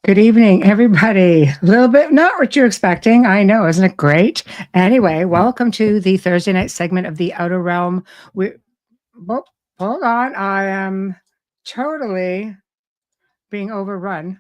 Good evening, everybody. A little bit not what you're expecting. I know, isn't it great? Anyway, welcome to the Thursday night segment of the Outer Realm. We, oh, hold on. I am totally being overrun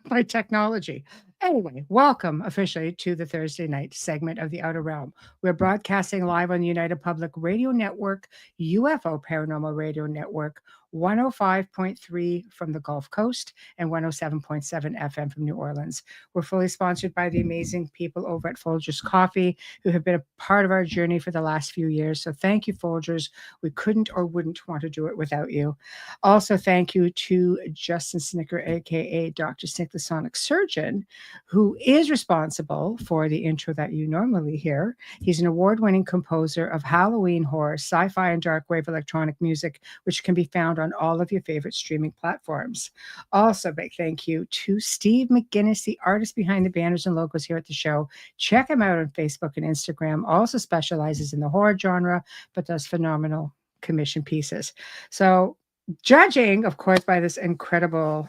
by technology. Anyway, welcome officially to the Thursday night segment of the Outer Realm. We're broadcasting live on the United Public Radio Network, UFO Paranormal Radio Network, 105.3 from the Gulf Coast and 107.7 FM from New Orleans. We're fully sponsored by the amazing people over at Folgers Coffee who have been a part of our journey for the last few years. So thank you, Folgers. We couldn't or wouldn't want to do it without you. Also, thank you to Justin Snicker, aka Dr. Snick, the Sonic Surgeon, who is responsible for the intro that you normally hear. He's an award-winning composer of Halloween horror, sci-fi, and dark wave electronic music, which can be found on all of your favorite streaming platforms. Also, big thank you to Steve McGinnis, the artist behind the banners and logos here at the show. Check him out on Facebook and Instagram. Also specializes in the horror genre, but does phenomenal commission pieces. So, judging, of course, by this incredible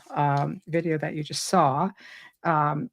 video that you just saw, um,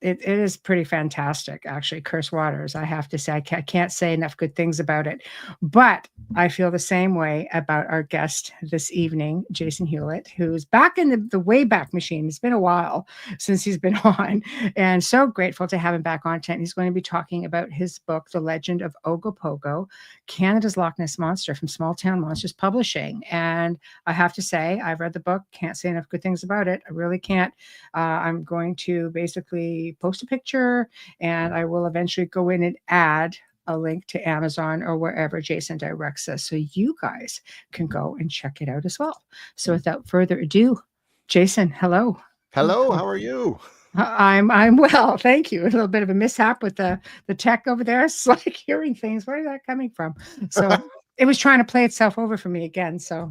it is pretty fantastic, actually. Curse Waters, I have to say, I can't say enough good things about it. But I feel the same way about our guest this evening, Jason Hewlett, who's back in the Wayback Machine. It's been a while since he's been on, and so grateful to have him back on. He's going to be talking about his book, The Legend of Ogopogo, Canada's Loch Ness Monster from Small Town Monsters Publishing. And I have to say, I've read the book, can't say enough good things about it. I really can't. I'm going to basically post a picture, and I will eventually go in and add a link to Amazon or wherever Jason directs us, so you guys can go and check it out as well. So without further ado, Jason, hello. Hello, how are you? I'm well, thank you. A little bit of a mishap with the tech over there. It's like hearing things. Where is that coming from? So it was trying to play itself over for me again. So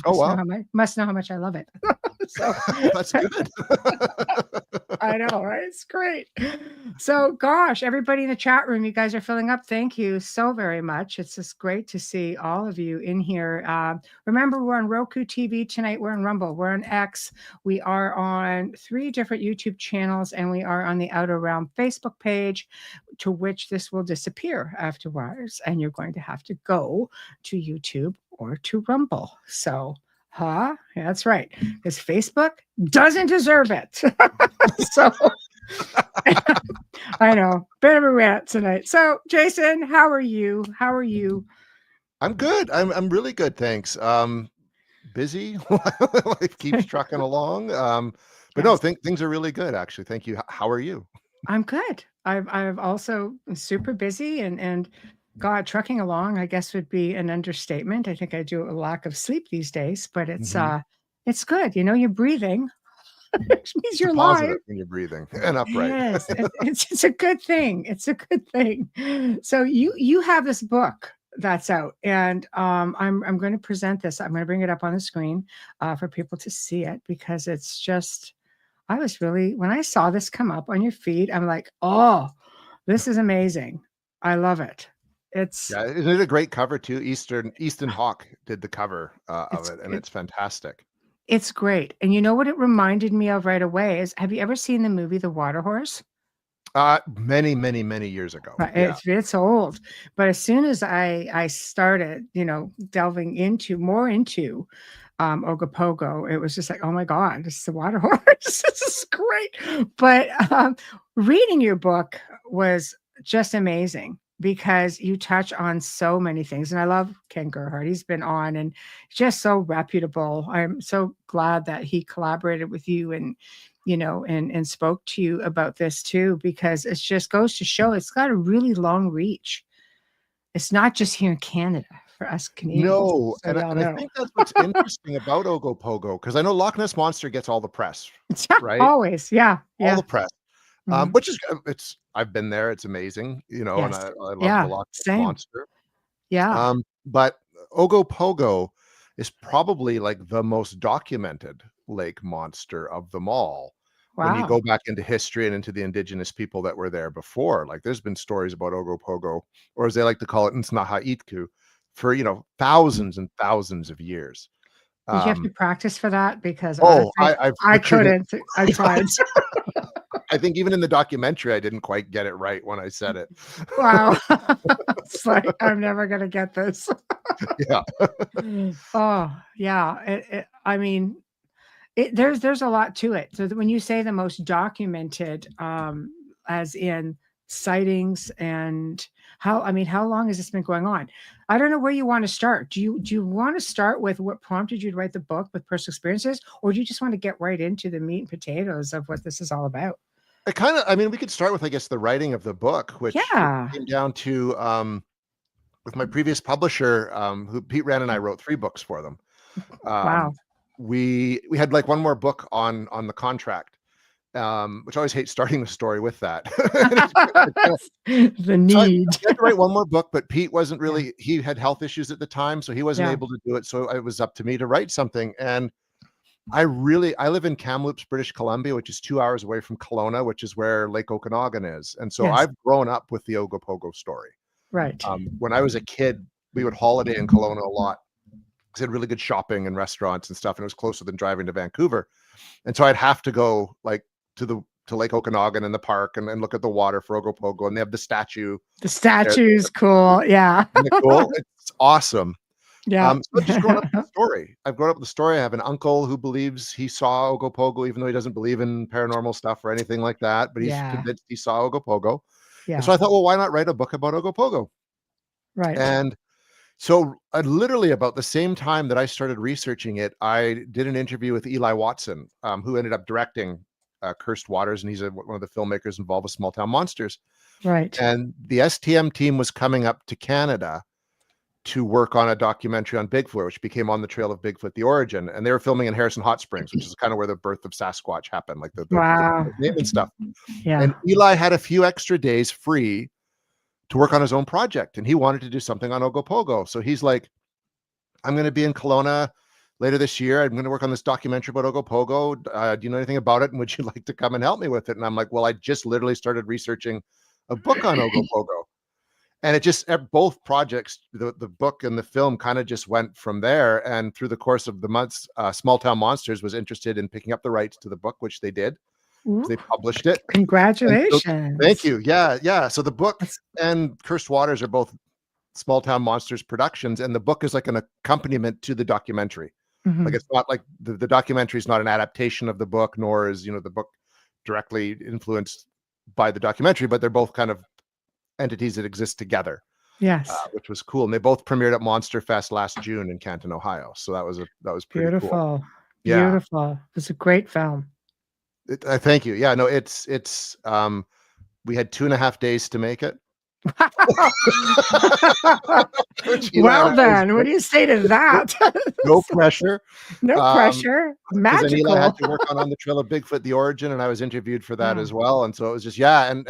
must know how much I love it. So that's good. I know, right? It's great. So, gosh, everybody in the chat room, you guys are filling up. Thank you so very much. It's just great to see all of you in here. Remember, we're on Roku TV tonight. We're on Rumble. We're on X. We are on 3 different YouTube channels, and we are on the Outer Realm Facebook page, to which this will disappear afterwards. And you're going to have to go to YouTube or to Rumble. So, yeah, that's right. Because Facebook doesn't deserve it. So I know, bit of a rant tonight. So, Jason, how are you? How are you? I'm good. I'm really good, thanks. Busy. Life keeps trucking along. But no, things are really good, actually. Thank you. How are you? I'm good. I've also super busy and God, trucking along, I guess, would be an understatement. I think I do a lack of sleep these days, but it's good. You know, you're breathing. Which means you're positive alive when you're breathing and upright. Yes, it's a good thing. It's a good thing. So you have this book that's out, and I'm going to present this. I'm going to bring it up on the screen for people to see it, because it's just, I was really, when I saw this come up on your feed, I'm like, oh, this is amazing. I love it. Isn't it a great cover too? Easton Hawke did the cover of it, and it's fantastic. It's great. And you know what it reminded me of right away is, have you ever seen the movie The Water Horse? Many years ago. Yeah. It's old, but as soon as I started, delving into Ogopogo, it was just like, oh my God, this is the Water Horse. This is great. But reading your book was just amazing, because you touch on so many things. And I love Ken Gerhardt. He's been on and just so reputable. I'm so glad that he collaborated with you and spoke to you about this too, because it just goes to show it's got a really long reach. It's not just here in Canada for us Canadians. No, and I think that's what's interesting about Ogopogo, because I know Loch Ness Monster gets all the press, right? Always, yeah. All the press. Which is, I've been there. It's amazing, and I love the Loch Ness Monster. Yeah. But Ogopogo is probably like the most documented lake monster of them all. Wow. When you go back into history and into the indigenous people that were there before, like there's been stories about Ogopogo, or as they like to call it, Nsnaha Itku, for thousands and thousands of years. Did you have to practice for that? Because Oh, honestly, I've I butchered it. couldn't. I tried. I think even in the documentary, I didn't quite get it right when I said it. Wow. It's like, I'm never gonna get this. Yeah. Oh, yeah. I mean, there's a lot to it. So when you say the most documented, as in sightings and how long has this been going on? I don't know where you want to start. Do you want to start with what prompted you to write the book with personal experiences, or do you just want to get right into the meat and potatoes of what this is all about? I mean, we could start with, I guess, the writing of the book, which Yeah. came down to with my previous publisher, who Pete Ran and I wrote 3 books for them. Wow. We had like one more book on the contract, which I always hate starting the story with that. The So I need. had to write one more book, but Pete wasn't Yeah. really, he had health issues at the time, so he wasn't Yeah. able to do it. So it was up to me to write something. And I live in Kamloops, British Columbia, which is 2 hours away from Kelowna, which is where Lake Okanagan is. And so Yes. I've grown up with the Ogopogo story. Right. When I was a kid, we would holiday in Kelowna a lot because it had really good shopping and restaurants and stuff, and it was closer than driving to Vancouver. And so I'd have to go like to Lake Okanagan in the park and look at the water for Ogopogo, and they have the statue. The statue's cool. Yeah. Isn't it cool? It's awesome. Yeah. So I've just grown up with the story. I've grown up with the story. I have an uncle who believes he saw Ogopogo, even though he doesn't believe in paranormal stuff or anything like that, but he's Yeah. convinced he saw Ogopogo. And Yeah. so I thought, well, why not write a book about Ogopogo? Right. And so literally about the same time that I started researching it, I did an interview with Eli Watson, who ended up directing Cursed Waters, and he's one of the filmmakers involved with Small Town Monsters. Right. And the STM team was coming up to Canada to work on a documentary on Bigfoot, which became On the Trail of Bigfoot, The Origin. And they were filming in Harrison Hot Springs, which is kind of where the birth of Sasquatch happened, like the Wow. name and stuff. Yeah. And Eli had a few extra days free to work on his own project, and he wanted to do something on Ogopogo. So he's like, I'm going to be in Kelowna later this year. I'm going to work on this documentary about Ogopogo. Do you know anything about it? And would you like to come and help me with it? And I'm like, well, I just literally started researching a book on Ogopogo. And it just, both projects, the book and the film kind of just went from there. And through the course of the months, Small Town Monsters was interested in picking up the rights to the book, which they did. Ooh, They published it. congratulations. Thank you. Yeah. Yeah. So the book and Cursed Waters are both Small Town Monsters productions, and the book is like an accompaniment to the documentary. Like it's not like the documentary is not an adaptation of the book, nor is, the book directly influenced by the documentary, but they're both kind of entities that exist together. Yes. Which was cool. And they both premiered at Monster Fest last June in Canton, Ohio. So that was pretty Beautiful. cool. Yeah. Beautiful. It's a great film. Thank you. Yeah, no, it's we had 2.5 days to make it. Well then, what do you say to that? No pressure. No pressure. Magical. Eli had to work on the Trail of Bigfoot, The Origin, and I was interviewed for that as well. And so it was just, and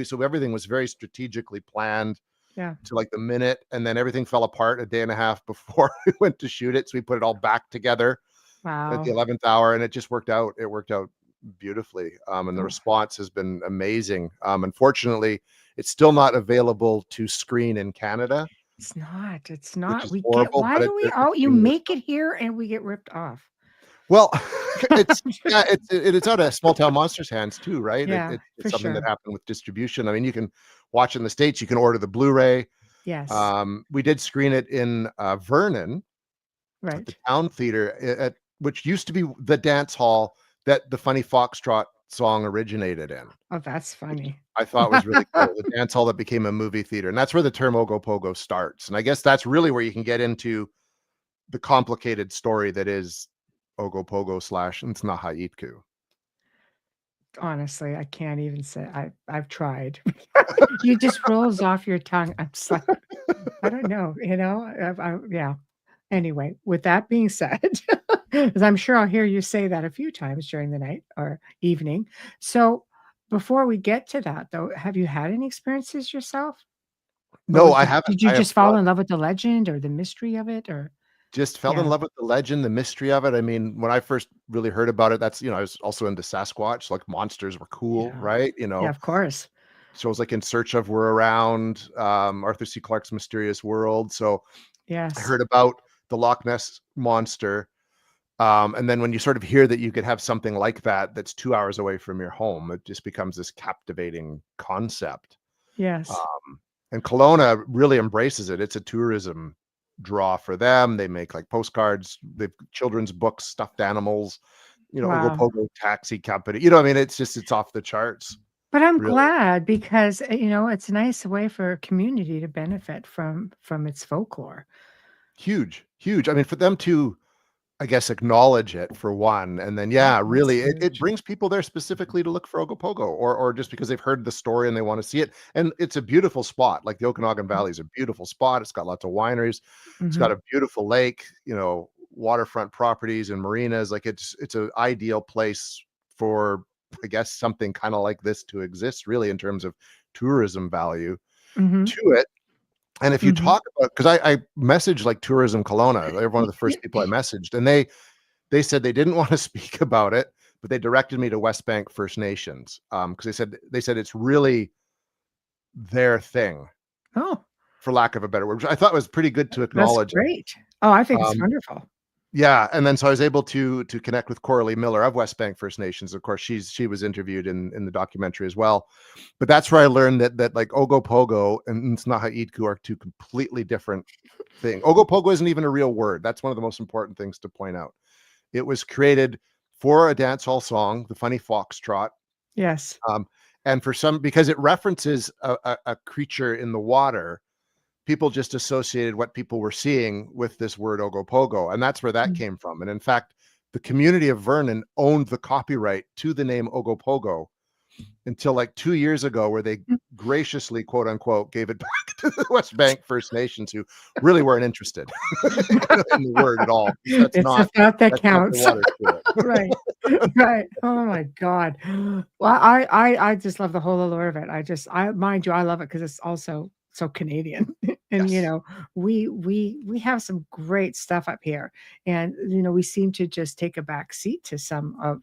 so everything was very strategically planned to like the minute, and then everything fell apart a day and a half before we went to shoot it. So we put it all back together at the 11th hour, and it just worked out. It worked out beautifully. And the response has been amazing. Unfortunately, it's still not available to screen in Canada. It's not. We horrible, why do we you make it here and we get ripped off? Well, it's out of Small Town Monsters' hands too, right? Yeah, it's something that happened with distribution. I mean, you can watch in the States, you can order the Blu-ray. Yes. We did screen it in Vernon, right, at the Town Theater, which used to be the dance hall that the Funny Foxtrot song originated in. Oh, that's funny. I thought was really cool. The dance hall that became a movie theater. And that's where the term Ogopogo starts. And I guess that's really where you can get into the complicated story that is Ogopogo / it's Nahaitku. Honestly, I can't even say I've tried. You just rolls off your tongue. I'm just like, I don't know, yeah. Anyway, with that being said, because I'm sure I'll hear you say that a few times during the night or evening. So before we get to that, though, have you had any experiences yourself? No, I haven't. Did you just fall in love with the legend or the mystery of it, or just fell in love with the legend, the mystery of it? I mean, when I first really heard about it, that's, I was also into Sasquatch, like monsters were cool, right? Yeah, of course. So I was like In Search of were around, Arthur C. Clarke's Mysterious World. So I heard about the Loch Ness Monster. And then when you sort of hear that you could have something like that that's 2 hours away from your home, it just becomes this captivating concept. Yes. And Kelowna really embraces it. It's a tourism draw for them. They make like postcards, they've children's books, stuffed animals, Wow. Ogopogo taxi company. You know, I mean, it's off the charts, But I'm really. glad because, it's a nice way for a community to benefit from its folklore. Huge, huge. I mean, for them to, I guess, acknowledge it for one, and then Yeah, yeah, that's really, it huge. brings people there specifically to look for Ogopogo, or just because they've heard the story and they want to see it. And it's a beautiful spot. Like the Okanagan Valley is a beautiful spot. It's got lots of wineries. It's got Mhm, a beautiful lake. Waterfront properties and marinas. Like it's an ideal place for, I guess, something kind of like this to exist. Really, in terms of tourism value mhm, to it. And if you mhm. talk about, because I messaged like Tourism Kelowna, they're one of the first people I messaged, and they said they didn't want to speak about it, but they directed me to West Bank First Nations, because they said it's really their thing, Oh, for lack of a better word, which I thought was pretty good to that's acknowledge. great. Oh, I think it's Um, wonderful. yeah, and then so I was able to connect with Coralie Miller of West Bank First Nations. Of course, she was interviewed in the documentary as well. But that's where I learned that like Ogopogo and Snaha are two completely different things. Ogopogo isn't even a real word. That's one of the most important things to point out. It was created for a dance hall song, the Funny Foxtrot. Yes. Um, and because it references a creature in the water, people just associated what people were seeing with this word Ogopogo. And that's where that Mm. came from. And in fact, the community of Vernon owned the copyright to the name Ogopogo until like 2 years ago, where they Mm. graciously, quote unquote, gave it back to the West Bank First Nations, who really weren't interested in the word at all, because It's the thought that that's not the counts. water spirit. Right. Right. Oh my god. Well, I just love the whole allure of it. I mind you, I love it because it's also so Canadian. And, Yes. we have some great stuff up here, and, we seem to just take a back seat to some of,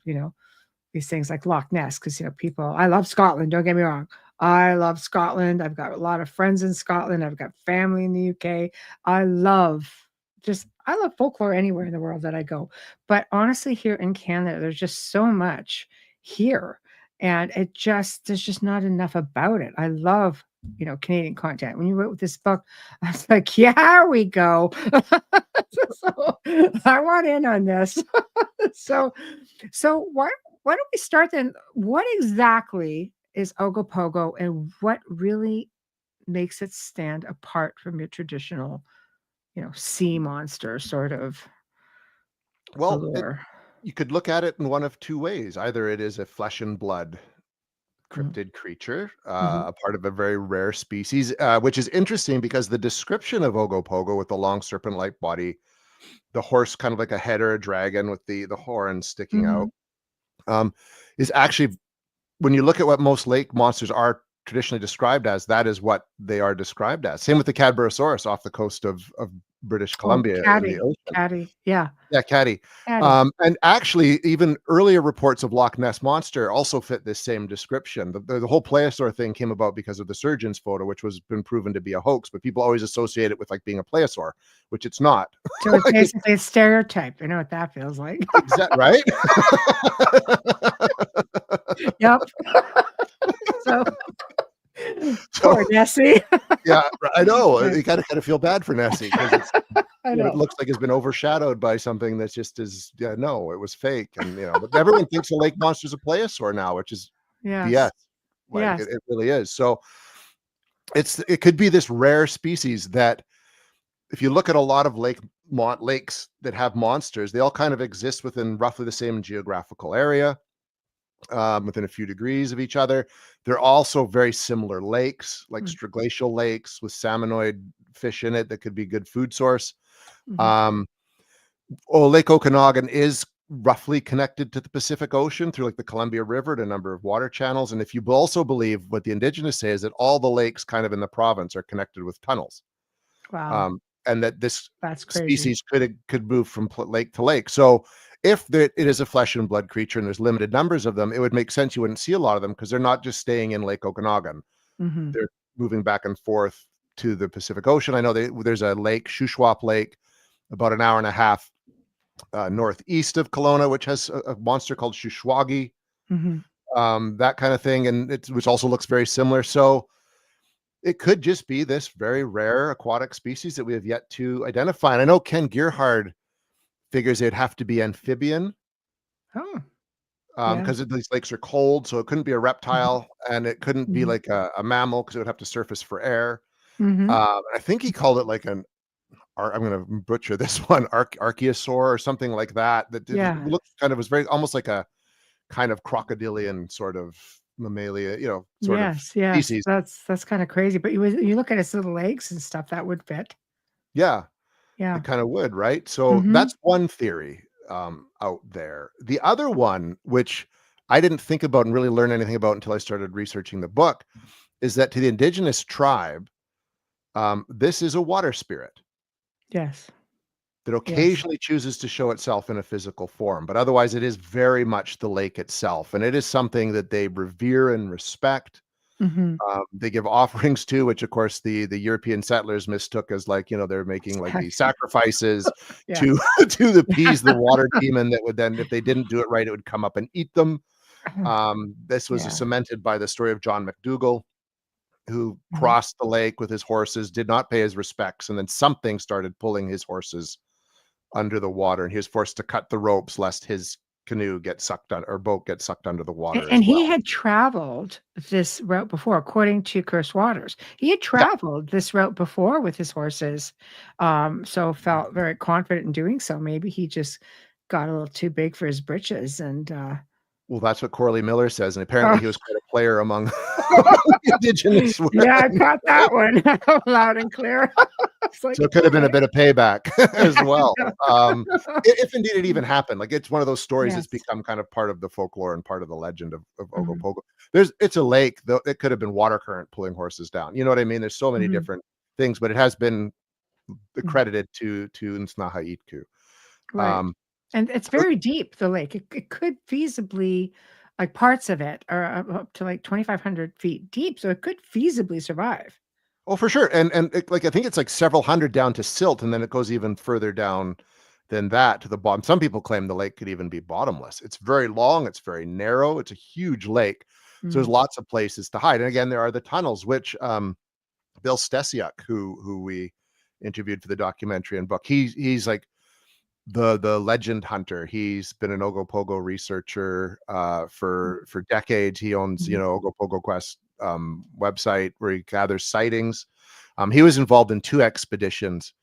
these things like Loch Ness, because people, I love Scotland, don't get me wrong. I love Scotland. I've got a lot of friends in Scotland. I've got family in the UK. I love I love folklore anywhere in the world that I go. But honestly, here in Canada, there's just so much here. And there's just not enough about it. I love, Canadian content. When you wrote this book, I was like, yeah, here we go. So I want in on this. So why don't we start then? What exactly is Ogopogo, and what really makes it stand apart from your traditional, sea monster sort of Well, allure? you could look at it in one of two ways. Either it is a flesh and blood Mhm, cryptid creature, mhm, a part of a very rare species, which is interesting because the description of Ogopogo with the long serpent-like body, the horse kind of like a head or a dragon with the horns sticking out, mhm. um, is actually, when you look at what most lake monsters are traditionally described as, that is what they are described as. Same with the Cadborosaurus off the coast of British Oh, Columbia in the catty, ocean. catty, yeah, Yeah, catty. catty. And actually, even earlier reports of Loch Ness Monster also fit this same description. The whole plesiosaur thing came about because of the surgeon's photo, which was been proven to be a hoax, but people always associate it with like being a plesiosaur, which it's not. So it's Like, basically a stereotype. You know what that feels like. right? Yep. So So poor Nessie. yeah, I know. Right. You kind of feel bad for Nessie because I it know. looks like it's been overshadowed by something that's just is, yeah, no, it was fake. And but everyone thinks a lake monster's a plesiosaur now, which is BS. Yes. Like Yes. it really is. So it could be this rare species that, if you look at a lot of lakes that have monsters, they all kind of exist within roughly the same geographical area, within a few degrees of each other. They're also very similar lakes, like Mm, striglacial lakes with salmonoid fish in it that could be good food source. mhm, Um, Lake Okanagan is roughly connected to the Pacific Ocean through like the Columbia River and a number of water channels. And if you also believe what the indigenous say, is that all the lakes kind of in the province are connected with tunnels, wow, and that this that's crazy. species could move from lake to lake. So if it is a flesh and blood creature and there's limited numbers of them, it would make sense you wouldn't see a lot of them because they're not just staying in Lake Okanagan. Mhm. They're moving back and forth to the Pacific Ocean. I know there's a lake, Shuswap Lake, about an hour and a half northeast of Kelowna, which has a monster called Shushwagi, Mhm. that kind of thing, and which also looks very similar. So it could just be this very rare aquatic species that we have yet to identify. And I know Ken Gerhard figures it'd have to be amphibian, Oh, yeah. because these lakes are cold, so it couldn't be a Mhm. reptile, and it couldn't be Mhm. like a mammal because it would have to surface for air. Mhm. I think he called it like I'm going to butcher this one, archaeosaur or something like that. That it Yeah. looked kind of was very almost like a kind of crocodilian sort of mammalia, sort of Yes, yes. species. That's kinda crazy, but you look at his little legs and stuff, that would fit. Yeah, Yeah. it kind of would, right? So Mhm. that's one theory out there. The other one, which I didn't think about and really learn anything about until I started researching the book, is that to the indigenous tribe, this is a water spirit Yes. that Yes. occasionally chooses to show itself in a physical form, but otherwise it is very much the lake itself, and it is something that they revere and respect. Mhm. They give offerings to, which of course the European settlers mistook as like, they're making like these sacrifices Yeah. to to appease the water demon that would then, if they didn't do it right, it would come up and eat them. This was Yeah. cemented by the story of John McDougall, who Mhm. crossed the lake with his horses, did not pay his respects, and then something started pulling his horses under the water, and he was forced to cut the ropes lest his canoe get sucked on or boat get sucked under the A water and as he well. had traveled this route before, according to Cursed Waters. He had Yeah. traveled this route before with his horses, so felt very confident in doing so. Maybe he just got a little too big for his britches and, Well, that's what Corley Miller says, and apparently oh, he was quite a player among the indigenous women, yeah, I caught right? that one loud and clear. It's like, So it could have been a "Okay." bit of payback as well. Yeah. If indeed it even happened, like it's one of those stories that's Yes. become kind of part of the folklore and part of the legend of Mhm, Ogopogo. It's a lake, though it could have been water current pulling horses down. You know what I mean? There's so many mhm, different things, but it has been mhm. accredited to Nsnaha-Itku. Right. Um, And it's so very deep, the lake. It could feasibly like, parts of it are up to, like, 2,500 feet deep, so it could feasibly survive. Oh, for sure, and like, I think it's like several hundred down to silt, and then it goes even further down than that to the bottom. Some people claim the lake could even be bottomless. It's very long, it's very narrow, it's a huge lake, so there's Mm, lots of places to hide, and again, there are the tunnels, which, Bill Stesiak, who we interviewed for the documentary and book, he's like the legend hunter. He's been an Ogopogo researcher, mm, for decades. He owns, mhm, Ogopogo Quest, website where he gathers sightings. He was involved in 2 expeditions,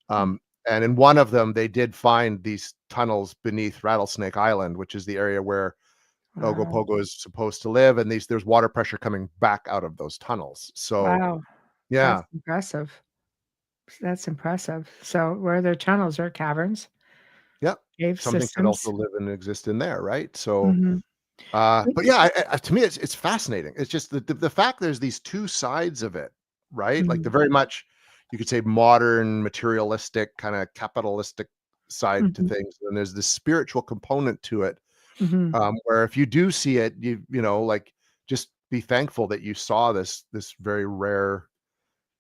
mm. um, and in one of them, they did find these tunnels beneath Rattlesnake Island, which is the area where Wow. Ogopogo is supposed to live, and there's water pressure coming back out of those tunnels. So, Wow. yeah, That's impressive. That's impressive. So, where there tunnels or caverns, yeah, cave something could systems? also live and exist in there, right? So, Mhm. but yeah, to me, it's fascinating. It's just the fact there's these 2 sides of it, right? Like the Mhm, very much, you could say, modern, materialistic, kinda capitalistic side to mhm, things, and there's this spiritual component to it, mhm, where if you do see it, like, just be thankful that you saw this very rare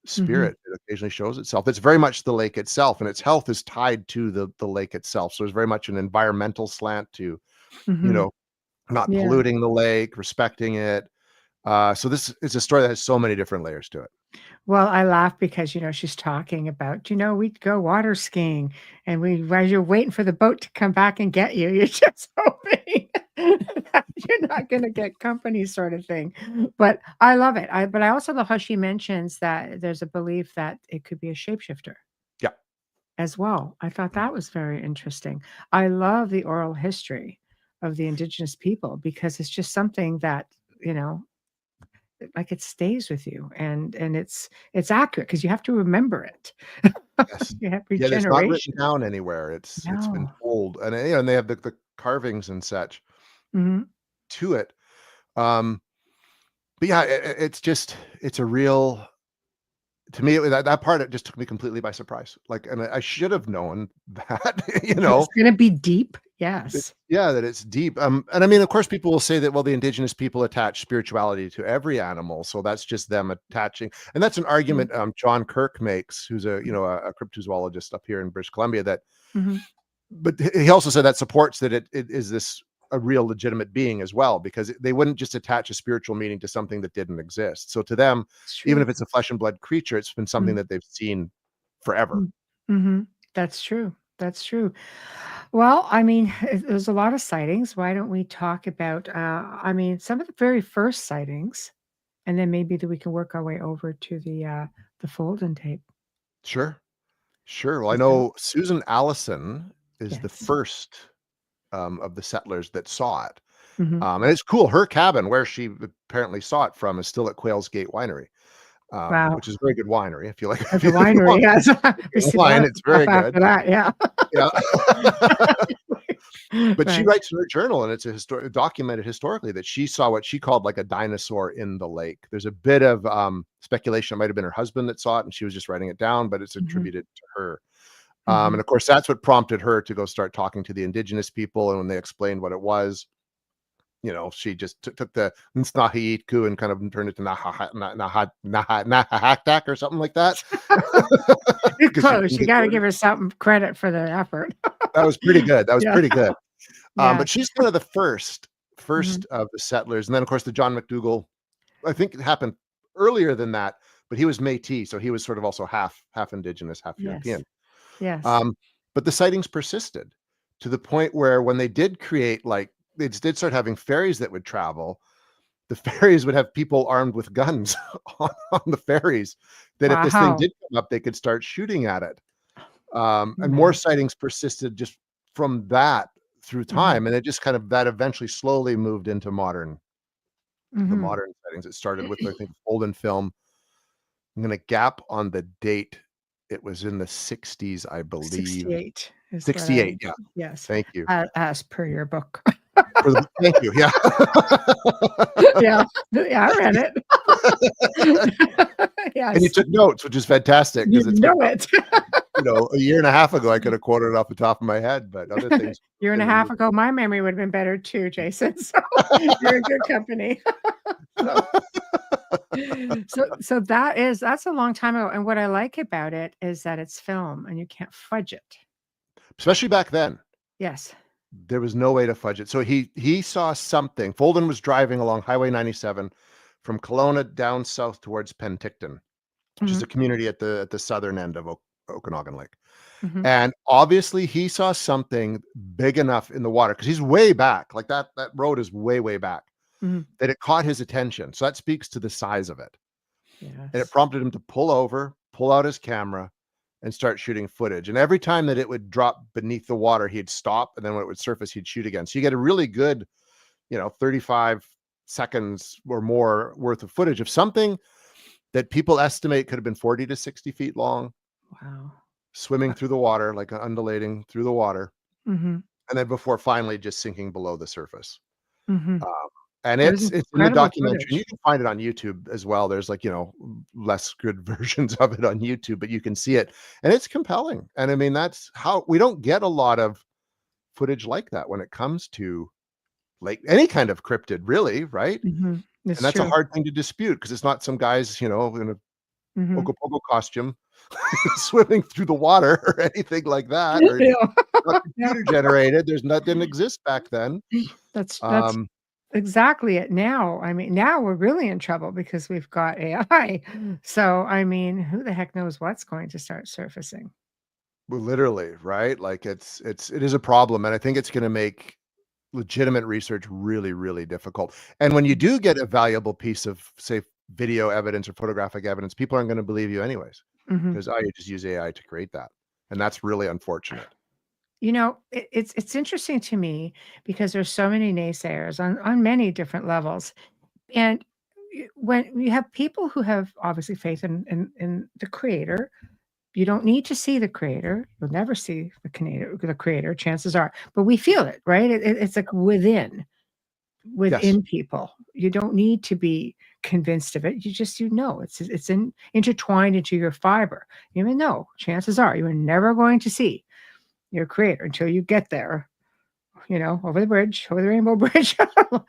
mhm, spirit that occasionally shows itself. It's very much the lake itself, and its health is tied to the lake itself, so there's very much an environmental slant to, you mhm. know, not Yeah. polluting the lake, respecting it. So this is a story that has so many different layers to it. Well, I laugh because, she's talking about, we'd go water skiing and while you're waiting for the boat to come back and get you, you're just hoping that you're not gonna get company sort of thing. But I love it. But I also love how she mentions that there's a belief that it could be a shapeshifter Yeah. as well. I thought that was very interesting. I love the oral history of the indigenous people because it's just something that, you know, like, it stays with you and it's accurate because you have to remember it. Yes. Every Yeah, it's not written generation. down anywhere. It's been No. told, and, and they have the carvings and such Mhm, to it. Um, but yeah, it's just it's a real to me, that part, it just took me completely by surprise. Like, and I should have known that, it's gonna be deep, yes. yeah, that it's deep. And I mean, of course, people will say that, well, the indigenous people attach spirituality to every animal, so that's just them attaching. And that's an Mhm, argument John Kirk makes, who's a cryptozoologist up here in British Columbia, that mhm, but he also said that supports that it is this a real legitimate being as well, because they wouldn't just attach a spiritual meaning to something that didn't exist. So to them, It's even true. if it's a flesh and blood creature, it's been something that they've seen forever. Mm-hmm. That's true. That's true. Well, I mean, there's a lot of sightings. Why don't we talk about, I mean, some of the very first sightings, and then maybe that we can work our way over to the Folden tape. Sure. Sure. Well, I Is that know Susan Allison is the yes. first of the settlers that saw it. Mhm. And it's cool. Her cabin, where she apparently saw it from, is still at Quails Gate Winery, Wow. which is a very good winery. If you like, At if the you winery, want yes. We see wine, lots it's of stuff very good. after that, yeah. Yeah. But she Right. writes in her journal, and it's documented historically, that she saw what she called like a dinosaur in the lake. There's a bit of speculation. It might have been her husband that saw it, and she was just writing it down, but it's Mhm. attributed to her. And Mhm. of course, that's what prompted her to go start talking to the indigenous people. And when they explained what it was, she just took the Nsnahiitku and kind of turned it to Nahahaktak or something like that. You're Because she close. couldn't You get the gotta word. give her some credit for the effort. That was pretty good. That was Yeah. pretty good. Yeah. But she's one of the first Mhm. of the settlers. And then, of course, the John McDougall, I think it happened earlier than that, but he was Métis, so he was sort of also half indigenous, half Yes. European. Yes. Um, but the sightings persisted to the point where when they did create, like, they did start having ferries that would travel, the ferries would have people armed with guns on the ferries, that if this thing Wow. did come up, they could start shooting at it. And more Imagine. sightings persisted just from that through Mhm. time, and it just kind of that eventually slowly moved into the Mhm. modern settings. It started with, I think, Holden film. I'm gonna gap on the date. It was in the 60s, I believe. 68 is what I 68, yeah. yes, Thank you. as per your book. Thank you, yeah. Yeah. Yeah, I read it. And you Yes. took notes, which is fantastic You because it's been know it. a year and a half ago, I could have quoted it off the top of my head, but other things Year and a in the half movie. ago, my memory would have been better too, Jason, so you're in good company. So so that's a long time ago, and what I like about it is that it's film and you can't fudge it. Especially back then. Yes. There was no way to fudge it. So he saw something. Folden was driving along Highway 97 from Kelowna down south towards Penticton, which is Mhm. a community at the southern end of Okanagan Lake. Mhm. And obviously he saw something big enough in the water, because he's way back. Like that road is way back, Mhm. that it caught his attention. So that speaks to the size of it. And it Yes. prompted him to pull over, pull out his camera, and start shooting footage. And every time that it would drop beneath the water, he'd stop. And then when it would surface, he'd shoot again. So you get a really good, 35 seconds or more worth of footage of something that people estimate could have been 40 to 60 feet long, Wow. swimming through the water, like undulating through the water. Mhm. And then before finally just sinking below the surface. Mhm. Um, and It was it's in the incredible documentary, and you footage. can find it on YouTube as well. There's like, less good versions of it on YouTube, but you can see it, and it's compelling. And I mean, that's how we don't get a lot of footage like that when it comes to like any kind of cryptid, really, right? Mhm. And It's that's a true. hard thing to dispute, because it's not some guys, in a Mhm. Ogopogo costume swimming through the water or anything like that, or Yeah. not Yeah. computer generated. There's not didn't exist back then. That's Um, exactly it now. I mean, now we're really in trouble because we've got AI. So, I mean, who the heck knows what's going to start surfacing? well, literally, right? Like it is a problem, and I think it's going to make legitimate research really difficult. And when you do get a valuable piece of, say, video evidence or photographic evidence, people aren't going to believe you anyways, Mhm. because you just use AI to create that, and that's really unfortunate. It's interesting to me because there's so many naysayers on many different levels, and when you have people who have obviously faith in the creator, you don't need to see the creator. You'll never see the creator, chances are, but we feel it, right? It's like Yes. within people. You don't need to be convinced of it. It's intertwined into your fiber. Even though chances are you are never going to see your creator until you get there, over the bridge, over the rainbow bridge,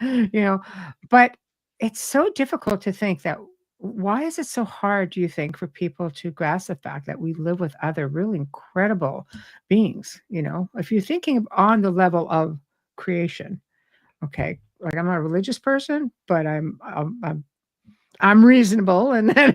you know. But it's so difficult to think that Why is it so hard, do you think, for people to grasp the fact that we live with other really incredible beings? If you're thinking on the level of creation, okay, like I'm not a religious person, but I'm reasonable, and then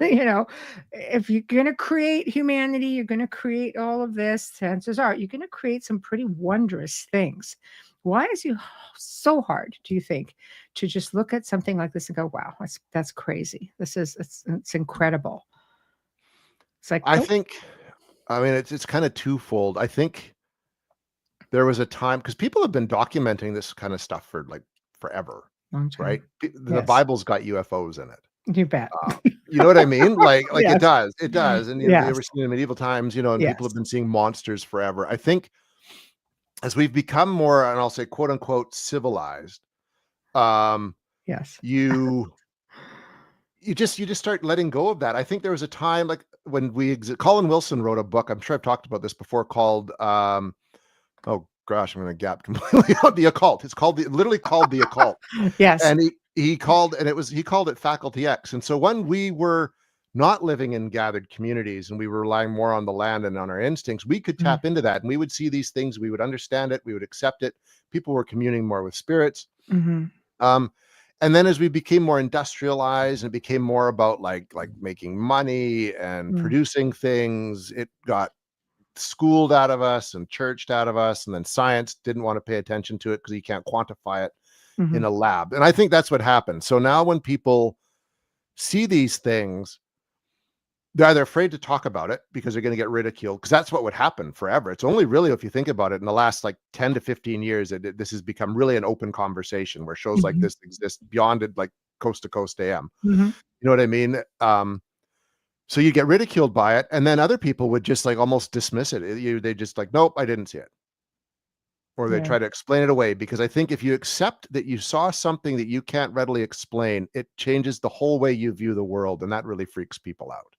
if you're gonna create humanity, you're gonna create all of this. Chances are you're gonna create some pretty wondrous things. Why is it so hard, do you think, to just look at something like this and go, "Wow, that's crazy. It's incredible." It's like, I nope, think, I mean, it's kind of twofold. I think there was a time because people have been documenting this kind of stuff for like forever, long right? time. The Yes, Bible's got UFOs in it. you bet. You know what I mean? Like Yes, it does. And they yes, were seen in medieval times, and people have yes. been seeing monsters forever. I think as we've become more, and I'll say quote unquote civilized, um, Yes. you you just start letting go of that. I think there was a time like when Colin Wilson wrote a book. I'm sure I've talked about this before called oh gosh, I'm gonna gap completely on the occult. It's literally called the occult. Yes. And he called it Faculty X. And so when we were not living in gathered communities and we were relying more on the land and on our instincts, we could Mm, tap into that and we would see these things, we would understand it, we would accept it. People were communing more with spirits. mhm, Um, and then as we became more industrialized and it became more about like making money and mm, producing things, it got schooled out of us and churched out of us. And then science didn't want to pay attention to it because you can't quantify it in mhm. a lab. And I think that's what happened. So now when people see these things, they're either afraid to talk about it because they're going to get ridiculed, because that's what would happen forever. It's only really, if you think about it, in the last like 10 to 15 years that this has become really an open conversation where shows like Mhm, this exist beyond it, like Coast to Coast AM. mhm. You know what I mean? So you get ridiculed by it, and then other people would just like almost dismiss it. They just like, nope, I didn't see it. Or they Yeah. try to explain it away, because I think if you accept that you saw something that you can't readily explain, it changes the whole way you view the world, and that really freaks people out.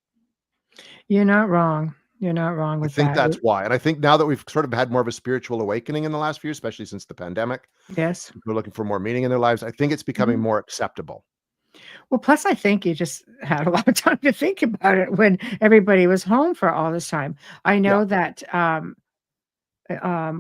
You're not wrong. You're not wrong I with think that. that's why, and I think now that we've sort of had more of a spiritual awakening in the last few years, especially since the pandemic, Yes. people are looking for more meaning in their lives. I think it's becoming Mhm. more acceptable. Well, plus I think you just had a lot of time to think about it when everybody was home for all this time. I Yeah. know that,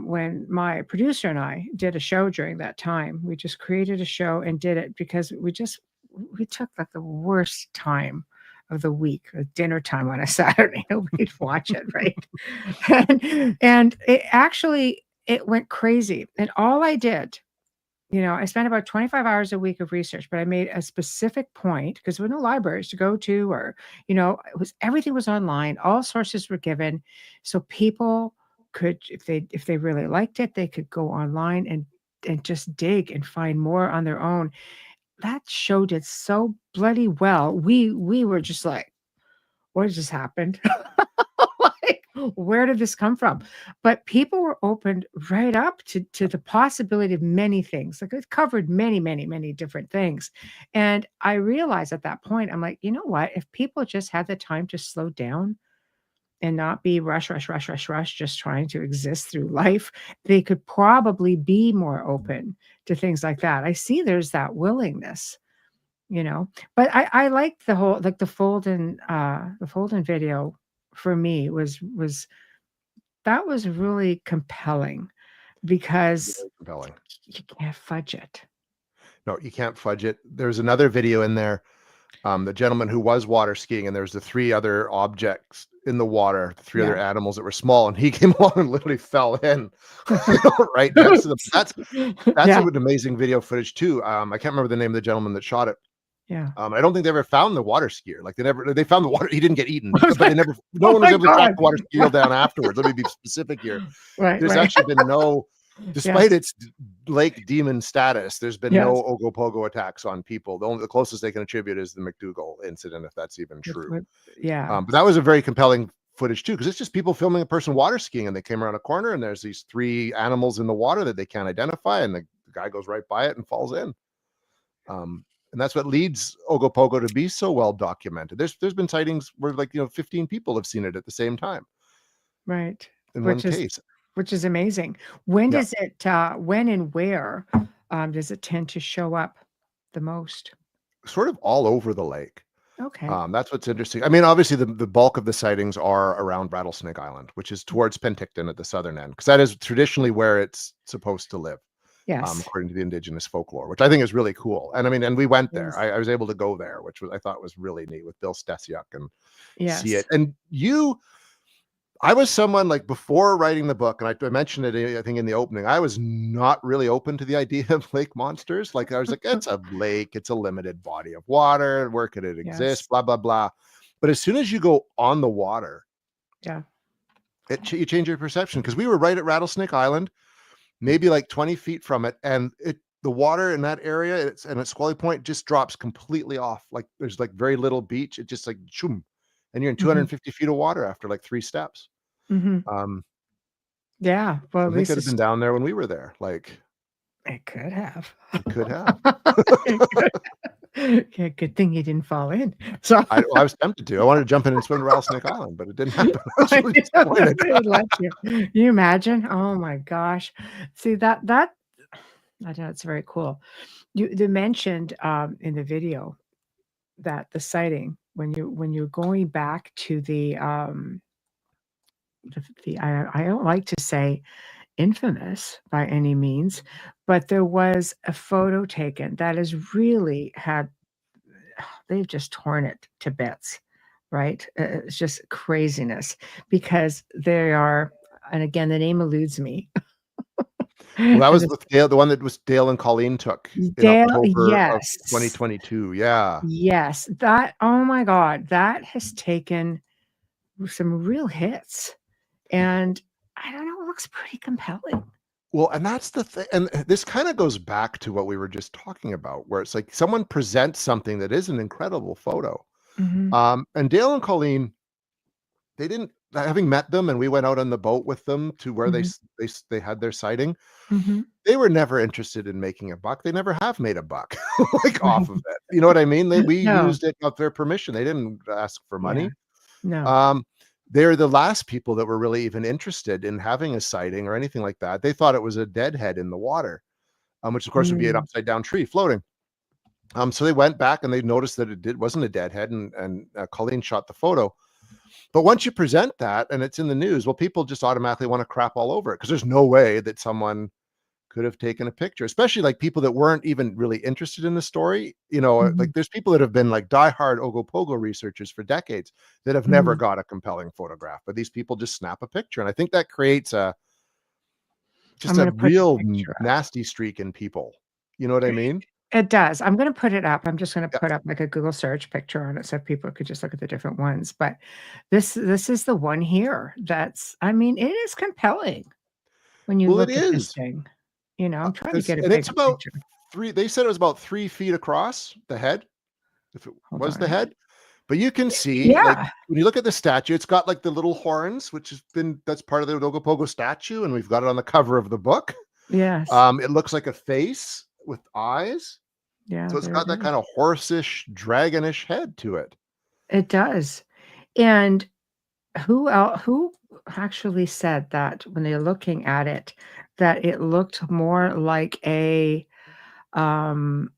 when my producer and I did a show during that time, we just created a show and did it because we took like the worst time of the week, dinner time on a Saturday, and we'd watch it, right? And it actually it went crazy. And all I did, I spent about 25 hours a week of research, but I made a specific point because there were no libraries to go to, or, everything was online. All sources were given. So people could, if they really liked it, they could go online and just dig and find more on their own. That show did so bloody well. We were just like, what just happened? Like, where did this come from? But people were opened right up to the possibility of many things. Like, it covered many, many, many different things. And I realized at that point, I'm like, you know what? If people just had the time to slow down and not be rush, rush, rush, rush, rush, just trying to exist through life, they could probably be more open to things like that. I see there's that willingness, you know? But I liked the whole, like, the fold-in video for me was that was really compelling because Very compelling. you can't fudge it. No, you can't fudge it. There's another video in there, the gentleman who was water skiing, and there's the three other objects in the water, the three other Yeah. animals that were small, and he came along and literally fell in, right next to them. That's Yeah, an amazing video footage too. I can't remember the name of the gentleman that shot it. yeah. I don't think they ever found the water skier. Like they found the water. He didn't get eaten, I was but like, no "Oh one was my able to track god." the water skier down afterwards. Let me be specific here. Right, There's right. actually been no, despite Yes, its lake demon status, there's been yes. no Ogopogo attacks on people. The closest they can attribute is the McDougal incident, if that's even true. With yeah. But that was a very compelling footage too, because it's just people filming a person water skiing, and they came around a corner, and there's these three animals in the water that they can't identify, and the guy goes right by it and falls in. And that's what leads Ogopogo to be so well documented. There's been sightings where 15 people have seen it at the same time Right. in one Which is case. which is amazing. When Yeah, does it, when and where, does it tend to show up the most? sort of all over the lake. Okay. That's what's interesting. I mean, obviously, the bulk of the sightings are around Rattlesnake Island, which is towards Penticton at the southern end, because that is traditionally where it's supposed to live, Yes. according to the indigenous folklore, which I think is really cool. And I mean, and we went there. Yes. I was able to go there, which was I thought was really neat with Bill Stasiuk and see it. Yes. And I was someone like before writing the book, and I mentioned it, I think in the opening, I was not really open to the idea of lake monsters. Like I was like, it's a lake, it's a limited body of water. Where could it exist? Yes. Blah, blah, blah. But as soon as you go on the water, Yeah. you change your perception. Because we were right at Rattlesnake Island, maybe like 20 feet from it. And the water in that area and at Squally Point just drops completely off. Like there's like very little beach. It just like shoom, and you're in Hmm. 250 feet of water after like 3 steps. Hmm. Um, Yeah. Well, at Something least could have been down there when we were there. Like it could have. it could have. It could. Yeah, good thing you didn't fall in. So I was tempted to. I wanted to jump in and swim to Rattlesnake Island, but it didn't happen. I was I really know, disappointed. they let you. Can you imagine? Oh my gosh. See that I know it's very cool. You mentioned in the video that the sighting when you're going back to the I don't like to say infamous by any means, but there was a photo taken that has really had they've just torn it to bits, right? It's just craziness because they are, and again, the name eludes me. Well, that And was it's with Dale, the one that was Dale and Colleen took in Dale, October of yes, 2022. Yeah. yes, that. Oh my God, that has taken some real hits, and I don't know, it looks pretty compelling. Well, and that's the thing. And this kind of goes back to what we were just talking about, where it's like someone presents something that is an incredible photo. Hmm. And Dale and Colleen, they didn't, having met them, and we went out on the boat with them to where Hmm. they had their sighting. Hmm. They were never interested in making a buck. They never have made a buck, like, off of it. You know what I mean? We No, used it with their permission. They didn't ask for yeah, money. no. Um, they're the last people that were really even interested in having a sighting or anything like that. They thought it was a deadhead in the water, which of course would be an Mm, upside down tree floating. So they went back and they noticed that wasn't a deadhead, and Colleen shot the photo. But once you present that and it's in the news, well, people just automatically want to crap all over it, because there's no way that someone could have taken a picture, especially like people that weren't even really interested in the story. mhm, Like there's people that have been like diehard Ogopogo researchers for decades that have never mhm. got a compelling photograph, but these people just snap a picture. And I think that creates I'm just a gonna put the real picture up. nasty streak in people. You know what I mean? It does. I'm gonna put it up. I'm just gonna Yeah. put up like a Google search picture on it so people could just look at the different ones, but this is the one here that's I mean, it is compelling when you Well, it look at this is. thing. I'm trying to It's get a and it's bigger about picture. they said it was about 3 feet across the head, if it Hold was the on. head. But you can see, like, Yeah. when you look at the statue, it's got like the little horns, which that's part of the Ogopogo statue, and we've got it on the cover of the book. Yes. It looks like a face with eyes. Yeah, So it's there got it that is. kind of horseish, dragonish head to it. It does. And who actually said that when they're looking at it, that it looked more like a, um,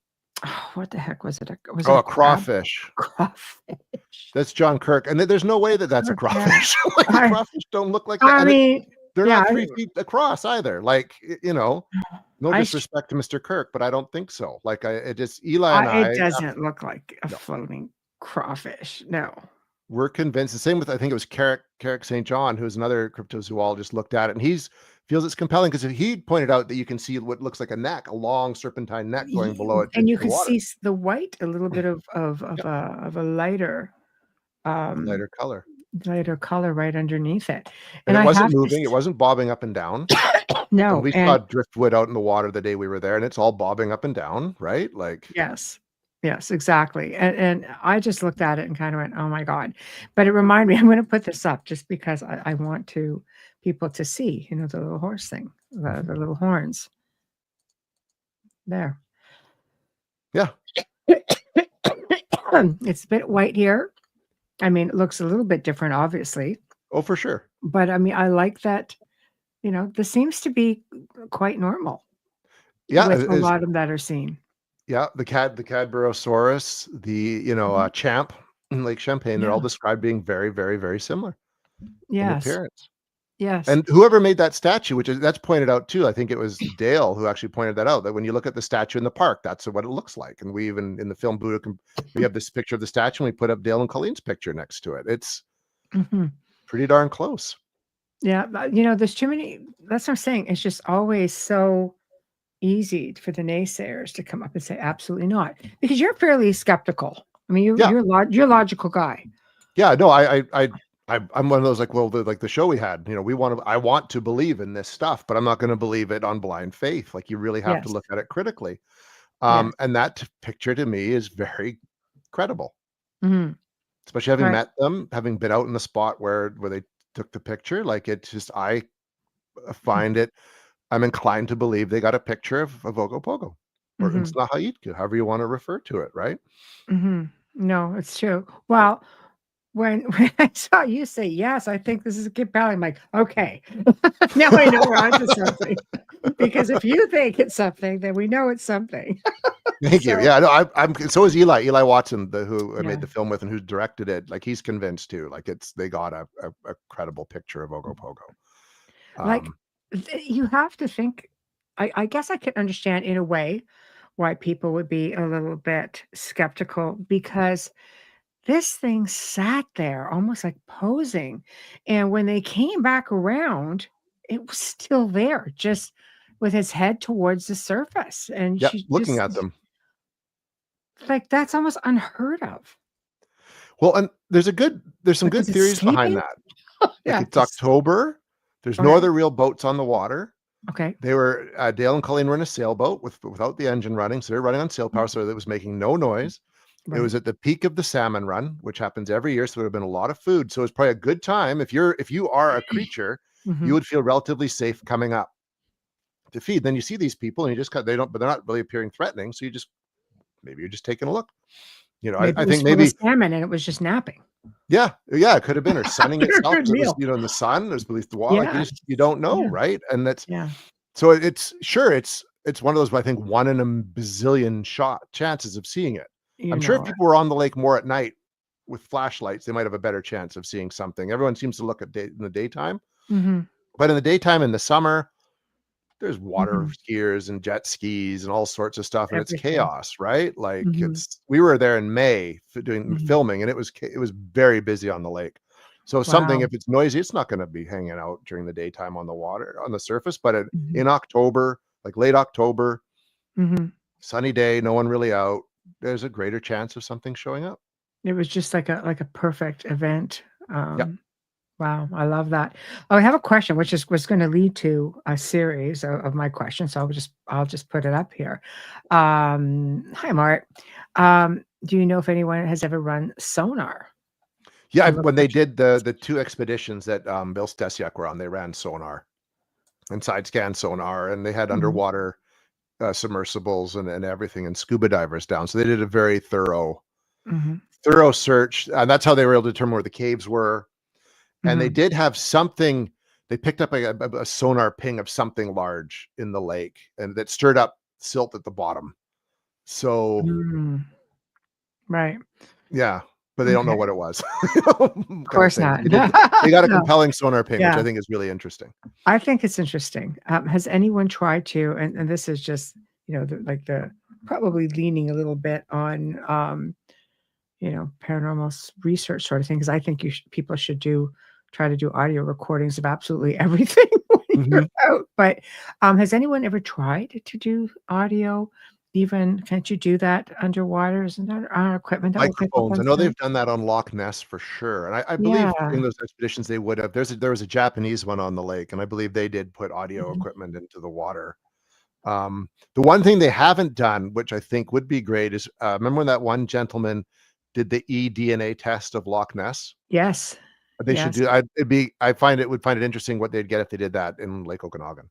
what the heck was it? Was it Oh, a a crab? crawfish. Crawfish. That's John Kirk. And there's no way that that's a Yeah. crawfish. Like, the I crawfish don't look like that. I And mean, they're yeah, not 3 feet across either. Like, no I sh disrespect to Mr. Kirk, but I don't think so. Like, it just, Eli and it I, doesn't look like a no, floating crawfish, no. we're convinced. The same with, I think it was Carrick St. John, who's another cryptozoologist, looked at it, and feels it's compelling because he pointed out that you can see what looks like a neck, a long serpentine neck going Ye below it and into you the could water. see the white, a little bit Yep, of a lighter, um, lighter color. lighter color right underneath it, And and it I wasn't have to moving, s it wasn't bobbing up and down. And no, we saw and driftwood out in the water the day we were there, and it's all bobbing up and down, right? Like, yes. Yes, exactly, and I just looked at it and kinda went, "Oh my god," but it reminded me I'm gonna put this up just because I want to people to see, the little horse thing, the little horns. There. yeah. It's a bit white here. I mean, it looks a little bit different, obviously, Oh, for sure. but I mean, I like that, this seems to be quite normal Yeah, with a lot of that are seen. yeah, the Cadborosaurus, Mhm. Champ, in Lake Champlain, they're all Yeah. described being very, very, very similar in Yes. appearance. Yes. And whoever made that statue, that's pointed out too, I think it was Dale who actually pointed that out, that when you look at the statue in the park, that's what it looks like. And we even in the film Buddha, we have this picture of the statue and we put up Dale and Colleen's picture next to it. It's Mhm. pretty darn close. Yeah, but, there's too many that's what I'm saying, it's just always so easy for the naysayers to come up and say, "Absolutely not," because you're fairly skeptical. I mean, Yeah. you're a logical guy. Yeah, no, I'm one of those like, well, the show we had, I want to believe in this stuff, but I'm not going to believe it on blind faith. Like you really have to Yes. look at it critically. Yes. And that picture to me is very credible, Mhm. especially having Right. met them, having been out in the spot where they took the picture. Like it's just, I find it, I'm inclined to believe they got a picture of Ogopogo or Mhm. Insnahayitku, however you want to refer to it, right? Mhm. No, it's true. Well, when when I saw you say, "Yes, I think this is compelling," I'm like, "Okay, now I know we're onto something." Because if you think it's something, then we know it's something. Thank you. So, Yeah, no, I'm so is Eli Watson, who I made yeah, the film with and who directed it. Like he's convinced too. Like they got a credible picture of Ogopogo. like, Um, you have to think I guess I can understand in a way why people would be a little bit skeptical because this thing sat there almost like posing, and when they came back around, it was still there, just with his head towards the surface, and yeah, she looking just at them. like, that's almost unheard of. Well, and there's some Like, good was it theories behind sleeping? that. Like Yeah, it's just October. There's no okay, other real boats on the water. okay, They were Dale and Colleen were in a sailboat without the engine running, so they're running on sail power, so it was making no noise. It right. was at the peak of the salmon run, which happens every year, so there would have been a lot of food. So it's probably a good time if you are a creature, you Mhm. would feel relatively safe coming up to feed. Then you see these people, and you just cut. They don't, but they're not really appearing threatening. So maybe you're just taking a look. Maybe I it was think full of maybe salmon and it was just napping. yeah, it could have been or sunning itself Good because it was meal. in the sun. There's at least the wall. Like Yeah, you don't know, yeah, right? And that's yeah, so it's sure it's one of those I think one in a bazillion shot chances of seeing it. you I'm sure if know it. people were on the lake more at night with flashlights, they might have a better chance of seeing something. Everyone seems to look at in the daytime, Mhm, but in the daytime in the summer, there's water mhm, skiers and jet skis and all sorts of stuff, and it's everything. chaos, right? Like Mhm, it's we were there in May doing mhm. filming, and it was very busy on the lake. So something Wow. if it's noisy, it's not going to be hanging out during the daytime on the water on the surface, but Mhm, in October, like late October, mhm. sunny day, no one really out, there's a greater chance of something showing up. It was just like a perfect event. Yeah. Wow, I love that. Oh, I have a question, which is was gonna lead to a series of my questions, so I'll just put it up here. Hi, Mark. Do you know if anyone has ever run sonar Yeah, to look when for they did the two expeditions that Bill Stesiak were on, they ran sonar and side scan sonar, and they had Mhm, underwater submersibles and everything and scuba divers down. So they did a very mhm, thorough search, and that's how they were able to determine where the caves were. And they mhm, did have something. They picked up a sonar ping of something large in the lake, and that stirred up silt at the bottom. So mm, right. yeah, but they don't know Okay. what it was, Of kind of course thing. not. They got a No. compelling sonar ping, which I Yeah. think is really interesting. I think it's interesting. Has anyone tried to and this is just, the probably leaning a little bit on, paranormal research sort of thing, because I think people should try to do audio recordings of absolutely everything when you're Mhm. out. But has anyone ever tried to do audio? Even can't you do that underwater? Isn't that equipment that will pick up Microphones. I on know they've sound? done that on Loch Ness for sure, and I Yeah. believe during those expeditions they would have. There was a Japanese one on the lake, and I believe they did put audio Mhm. equipment into the water. The one thing they haven't done, which I think would be great, is remember when that one gentleman did the eDNA test of Loch Ness? Yes. They should Yes. do. I would find it interesting what they'd get if they did that in Lake Okanagan.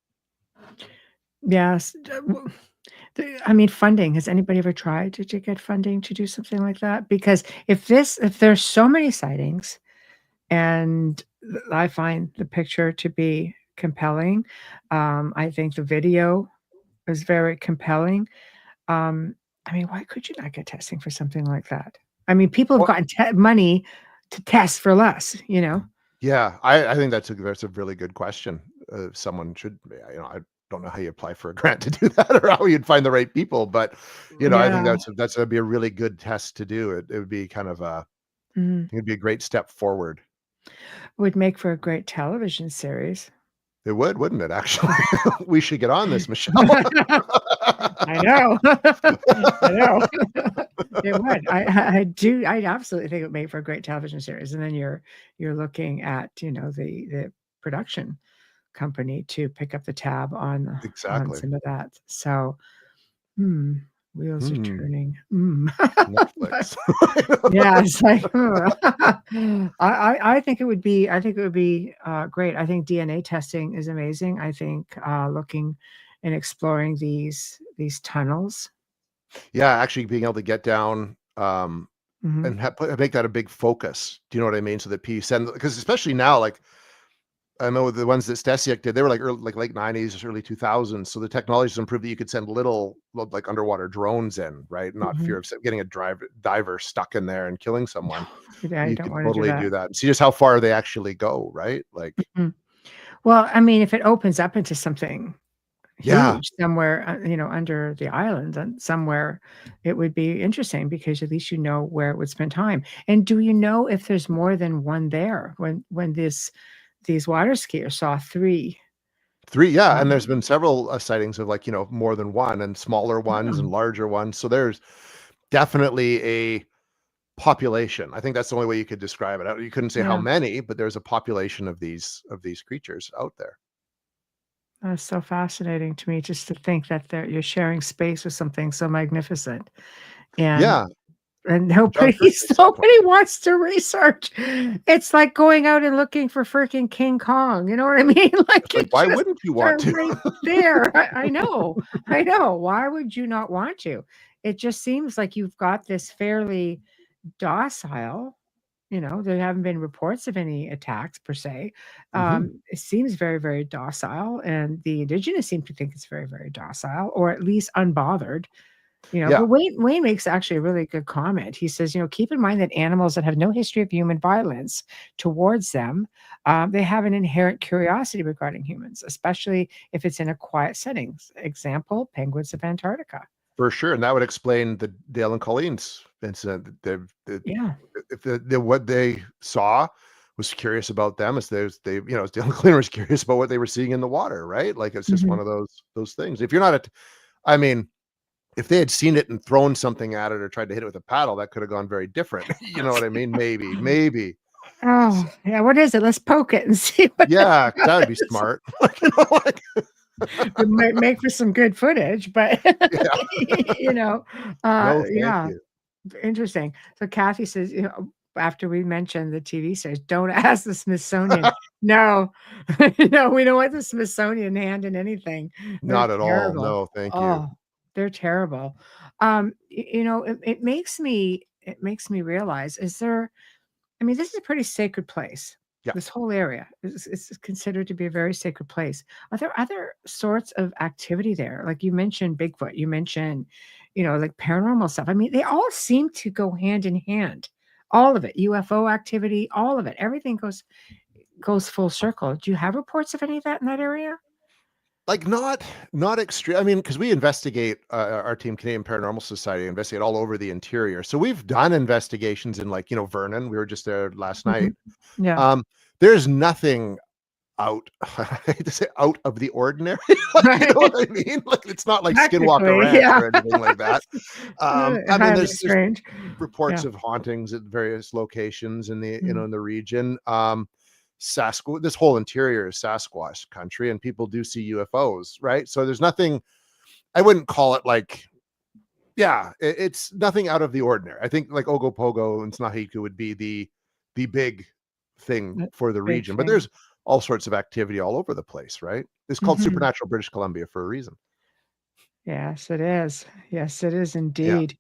Yes. I mean, funding. Has anybody ever tried to get funding to do something like that? Because if there's so many sightings and I find the picture to be compelling, I think the video is very compelling. Um, I mean, why could you not get testing for something like that? I mean, people have Well, gotten money to test for less, you know? yeah, I think that's a really good question. Someone should, I don't know how you apply for a grant to do that or how you'd find the right people, but I think Yeah. that's gonna be a really good test to do. It would be kind of a, Mhm. it'd be a great step forward. Would make for a great television series. It would, wouldn't it? Actually, we should get on this, Michelle. I know. I know. It would. I do. I absolutely think it would make for a great television series. And then you're looking at, the production company to pick up the tab on Exactly. some of that. So, hmm, wheels are Hmm. turning. But Netflix. yeah, it's like, I think it would be great. I think DNA testing is amazing. I think, looking and exploring these tunnels. Yeah, actually being able to get down, Mhm, and make that a big focus. Do you know what I mean? So that P send, because especially now, like I know the ones that Stasiak did, they were like like late 90s, early 2000s. So the technology's improved that you could send little like underwater drones in, right? Not fear mhm. of getting a diver stuck in there and killing someone. Yeah, I You don't could wanna do totally do that. that and see just how far they actually go, right? Like, Mhm. Well, I mean, if it opens up into something yeah, huge somewhere, under the island and somewhere, it would be interesting because at least you know where it would spend time. And do you know if there's more than one there? When these water skiers saw 3, three, yeah, and um there's been several sightings of like more than one and smaller ones and oh, larger ones. So there's definitely a population. I think that's the only way you could describe it. You couldn't say how yeah, many, but there's a population of these creatures out there. that's so fascinating to me just to think that you're sharing space with something so magnificent, and Yeah, John nobody Pertwee saw one. nobody wants to research. It's like going out and looking for freaking King Kong, you know what I mean? Like, It's like, it why just wouldn't you want they're to? right there. I know, I know. Why would you not want to? It just seems like you've got this fairly docile, there haven't been reports of any attacks per se. Mhm. It seems very, very docile, and the indigenous seem to think it's very, very docile, or at least unbothered. Yeah, But Wayne makes actually a really good comment. He says, keep in mind that animals that have no history of human violence towards them, they have an inherent curiosity regarding humans, especially if it's in a quiet settings. Example, penguins of Antarctica. for sure, and that would explain the Dale and Colleen's incident. The Yeah. if what they saw was curious about them as as Dale and Colleen was curious about what they were seeing in the water, right? Like, it's just one Mhm. of those things. If you're not I mean, if they had seen it and thrown something at it or tried to hit it with a paddle, that could have gone very different. You know what I mean? Maybe. S Oh, yeah, what is it? Let's poke it and see what it Yeah, that would be is. smart. Like, like It might make for some good footage, but, yeah. you know, No, thank yeah. you. Interesting. So Kathy says, after we mentioned the TV series, don't ask the Smithsonian. No, no, we don't want the Smithsonian hand in anything. They're Not at all. terrible. No, thank you. Oh, they're terrible. It makes me realize, I mean, this is a pretty sacred place. Yeah. This whole area is considered to be a very sacred place. Are there other sorts of activity there? Like you mentioned Bigfoot, you mentioned, like paranormal stuff. I mean, they all seem to go hand in hand. All of it, UFO activity, all of it. Everything goes full circle. Do you have reports of any of that in that area? Like, not extreme. I mean, because we investigate, our team, Canadian Paranormal Society, investigate all over the interior. So we've done investigations in, like, Vernon. We were just there last night. Mhm. Yeah. Um, there's nothing out I hate to say out of the ordinary. Like, you Right. know what I mean? Like, it's not like Skinwalker Technically, Ranch yeah. or anything like that. I mean, Highly there's strange. reports Yeah. of hauntings at various locations in the Mhm. in the region. Sasquatch, this whole interior is Sasquatch country, and people do see UFOs, right? So there's nothing. I wouldn't call it like, yeah, it's nothing out of the ordinary. I think like Ogopogo and Snahiku would be the big thing That for the big region, but thing. there's all sorts of activity all over the place, right? It's called Mhm. Supernatural British Columbia for a reason. Yes, it is. Yes, it is Yeah, indeed.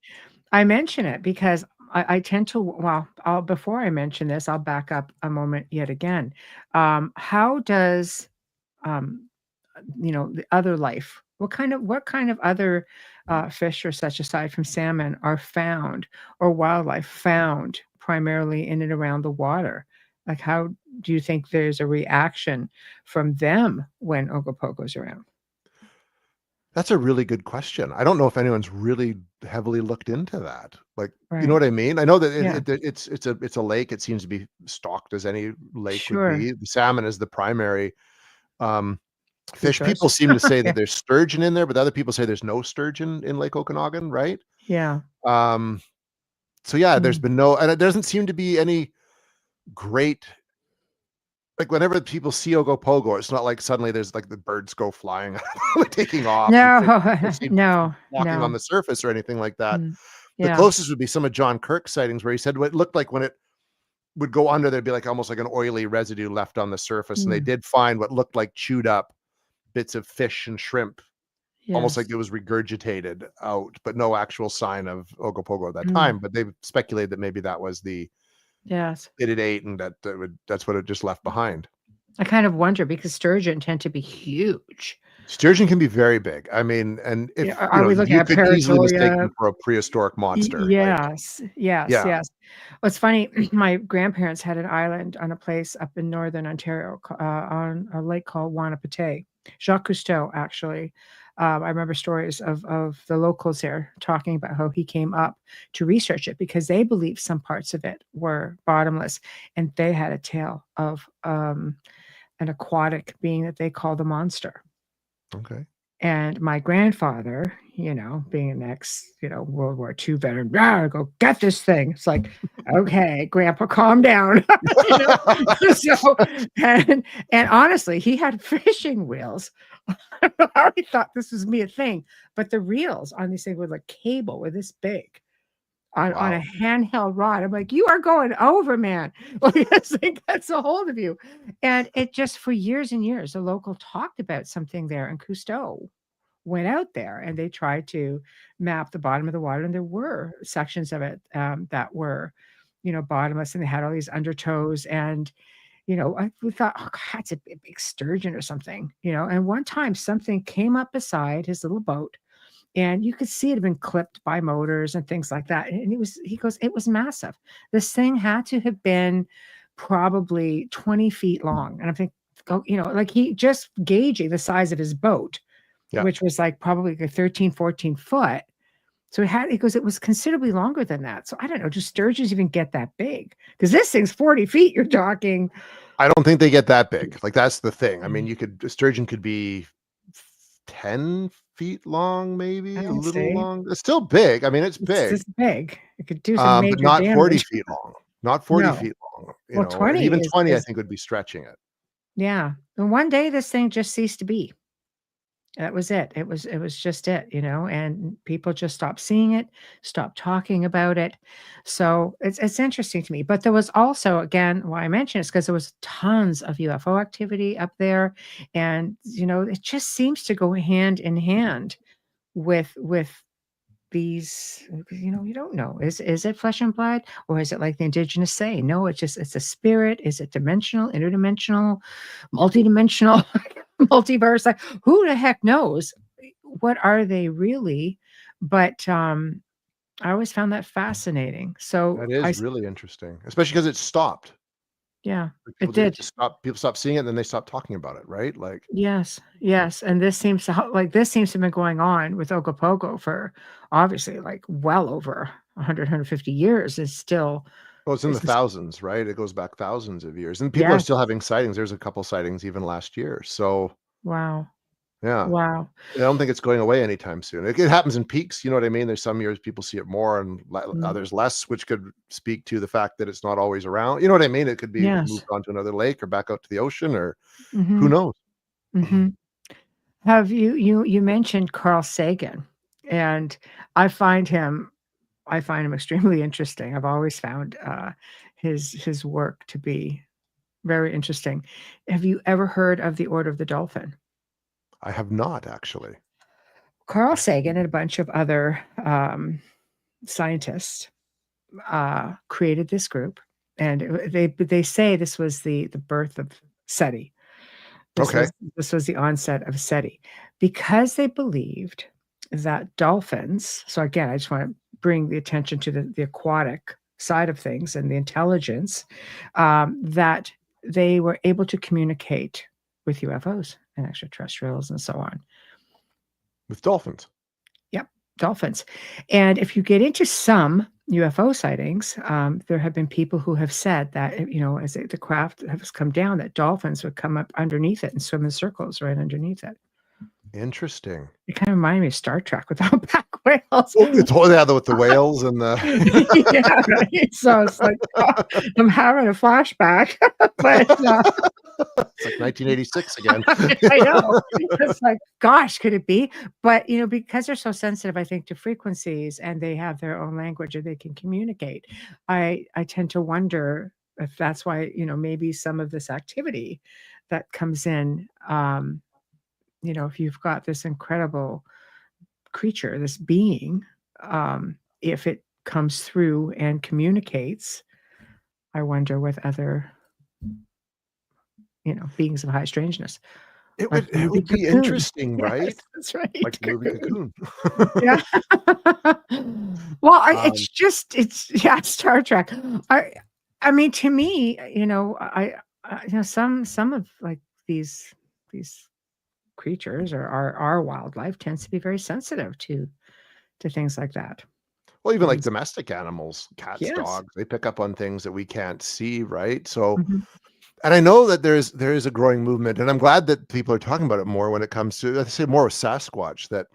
I mention it because I tend to, well, before I mention this, I'll back up a moment yet again. How does, um, the other life What kind of other fish or such aside from salmon are found or wildlife found primarily in and around the water? Like, how do you think there's a reaction from them when Ogopogo's around? That's a really good question. I don't know if anyone's really heavily looked into that. Like, you know Right. what I mean? I know that Yeah. it's a lake. It seems to be stocked as any lake would Sure. be. The salmon is the primary um, Food fish. source. People seem to say Yeah. that there's sturgeon in there, but other people say there's no sturgeon in Lake Okanagan, right? Yeah. Um, so yeah, there's Mm. been no, and it doesn't seem to be any great. Like whenever people see Ogopogo, it's not like suddenly there's like the birds go flying, taking off, and No. people see No. walking on No. the surface or anything like that. Mm. The Yeah. closest would be some of John Kirk's sightings where he said what it looked like when it would go under, there'd be like almost like an oily residue left on the surface. And they Mm. did find what looked like chewed up bits of fish and shrimp, almost like Yes. it was regurgitated out, but no actual sign of Ogopogo at that Mm. time. But they've speculated that maybe that was the Yes. it had ate and that's what it just left behind. I kind of wonder because sturgeon tend to be huge. Sturgeon can be very big. I mean, and Yeah, if are we looking you at could easily mistake Paradoria? them for a prehistoric monster. Like, Yes, yes, yeah, yes. Well, it's funny, my grandparents had an island on a place up in Northern Ontario, on a lake called Wanapate. Jacques Cousteau, actually. I remember stories of the locals there talking about how he came up to research it because they believed some parts of it were bottomless, and they had a tale of, an aquatic being that they called the monster. okay. And my grandfather, being an World War II veteran, "Ah, go get this thing." It's like, "Okay, grandpa, calm down." You know? So, and and honestly, he had fishing reels. I already thought this was me a thing, but the reels on these things were like cable were this big on a Wow. handheld rod. I'm like, "You are going over, man." Like, this thing gets a hold of you. And it just for years and years, the local talked about something there, and Cousteau went out there and they tried to map the bottom of the water, and there were sections of it, that were, bottomless, and they had all these undertows, and, we thought, "Oh, God, it's a big sturgeon or something," and one time, something came up beside his little boat, and you could see it had been clipped by motors and things like that, and he goes, "It was massive. This thing had to have been probably 20 feet long," and I'm thinking, "Oh," like, he just gauging the size of his boat, Yeah. which was, like, probably like 13, 14 foot. So he goes, "It was considerably longer than that." So I don't know, do sturgeons even get that big? Because this thing's 40 feet, you're talking. I don't think they get that big. Like, that's the thing. I mean, Mm. a sturgeon could be 10 feet long, maybe a I little see. long. It's still big. I mean, it's It's big, this big. It could do some but major not 40 damage. feet long. Not 40 No. feet long, Well, and 20 even is 20, I is think, would be stretching it. yeah. And one day, this thing just ceased to be. That was it. It was just it, and people just stopped seeing it, stopped talking about it. So it's interesting to me. But there was also, again, why I mention it is because there was tons of UFO activity up there. And, it just seems to go hand in hand with these, you don't know. Is it flesh and blood? Or is it like the indigenous say? No, it's a spirit. Is it dimensional, interdimensional, multidimensional, multiverse? Like, who the heck knows? What are they really? But I always found that fascinating. So That is really interesting, especially because it stopped. yeah, Like, it it did. just stopped. People stopped seeing it, and then they stopped talking about it, right? Like, Yes, yes, and this seems to have been going on with Ogopogo for obviously like well over 100, 150 years. It's still, well, it's in the it's just, thousands, right? It goes back thousands of years, and people are yes, still having sightings. There's a couple sightings even last year. So, wow, yeah. wow, I don't think it's going away anytime soon. It happens in peaks, you know what I mean? There's some years people see it more and mm, others less, which could speak to the fact that it's not always around. You know what I mean? It could be yes, moved on to another lake or back out to the ocean or who mhm, knows? mhm. Have you mentioned Carl Sagan, and I find him I find him extremely interesting. I've always found, his work to be very interesting. Have you ever heard of the Order of the Dolphin? I have not actually. Carl Sagan and a bunch of other, scientists, created this group, and they say this was the birth of SETI. Okay. This was the onset of SETI, because they believed that dolphins. So again, I just want to bring the attention to the aquatic side of things and the intelligence, that they were able to communicate with UFOs and extraterrestrials and so on. With dolphins. Yep, dolphins. And if you get into some UFO sightings, there have been people who have said that, as the craft has come down, that dolphins would come up underneath it and swim in circles right underneath it. Interesting. It kind of reminded me of Star Trek with humpback whales. Oh, it's all with the whales and the Yeah, right. So it's like, I'm having a flashback, but it's like 1986 again. I know. It's like, gosh, could it be? But because they're so sensitive, I think, to frequencies, and they have their own language and they can communicate. I tend to wonder if that's why, maybe some of this activity that comes in, if you've got this incredible creature, this being, if it comes through and communicates, I wonder with other, beings of high strangeness. It Like would be Cocoon. interesting, right? Yes, that's right. Like the movie Cocoon. Yeah. Well, it's Star Trek. I mean, to me, some of like these creatures or our wildlife tends to be very sensitive to things like that. Well, even like And domestic animals, cats, yes. dogs, they pick up on things that we can't see, right? So, Mhm. and I know that there is a growing movement, and I'm glad that people are talking about it more when it comes to, let's say, more with Sasquatch, that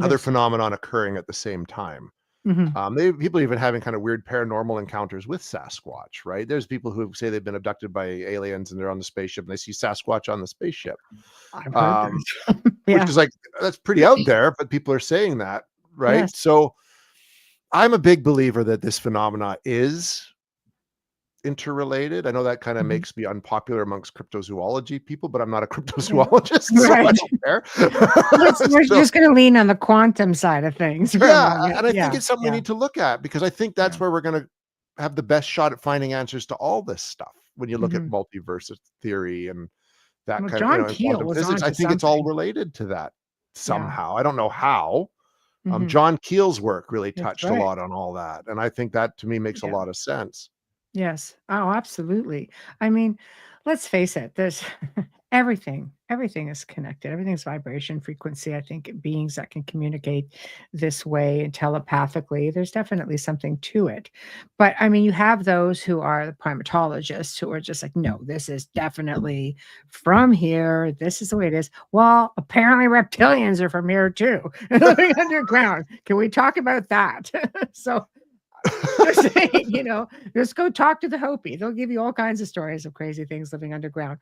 other Yes. phenomenon occurring at the same time. Mhm. People even having kind of weird paranormal encounters with Sasquatch, right? There's people who say they've been abducted by aliens and they're on the spaceship and they see Sasquatch on the spaceship. I've heard Um, that. which Yeah. is like, that's pretty out there, but people are saying that, right? Yes. So I'm a big believer that this phenomena is interrelated. I know that kind of Mhm. makes me unpopular amongst cryptozoology people, but I'm not a Yeah. cryptozoologist, so I Right. don't care. We're So just gonna lean on the quantum side of things for a yeah, moment. and I think Yeah. it's something we Yeah. need to look at because I think Yeah. that's where we're gonna have the best shot at finding answers to all this stuff. When you look at Mhm. multiverse theory and that Well, kind of, John and Keel quantum was physics, I onto think it's all something. related to that Yeah. somehow. I don't know how. Mhm. John Keel's work really That's touched a right. lot on all that, and I think that to me makes a Yeah. lot of sense. Yes. Oh, absolutely. I mean, let's face it, there's everything is connected. Everything's vibration, frequency. I think beings that can communicate this way and telepathically, there's definitely something to it. But I mean, you have those who are the primatologists who are just like, no, this is definitely from here. This is the way it is. Well, apparently reptilians are from here too, living underground. Can we talk about that? So just saying, just go talk to the Hopi. They'll give you all kinds of stories of crazy things living underground.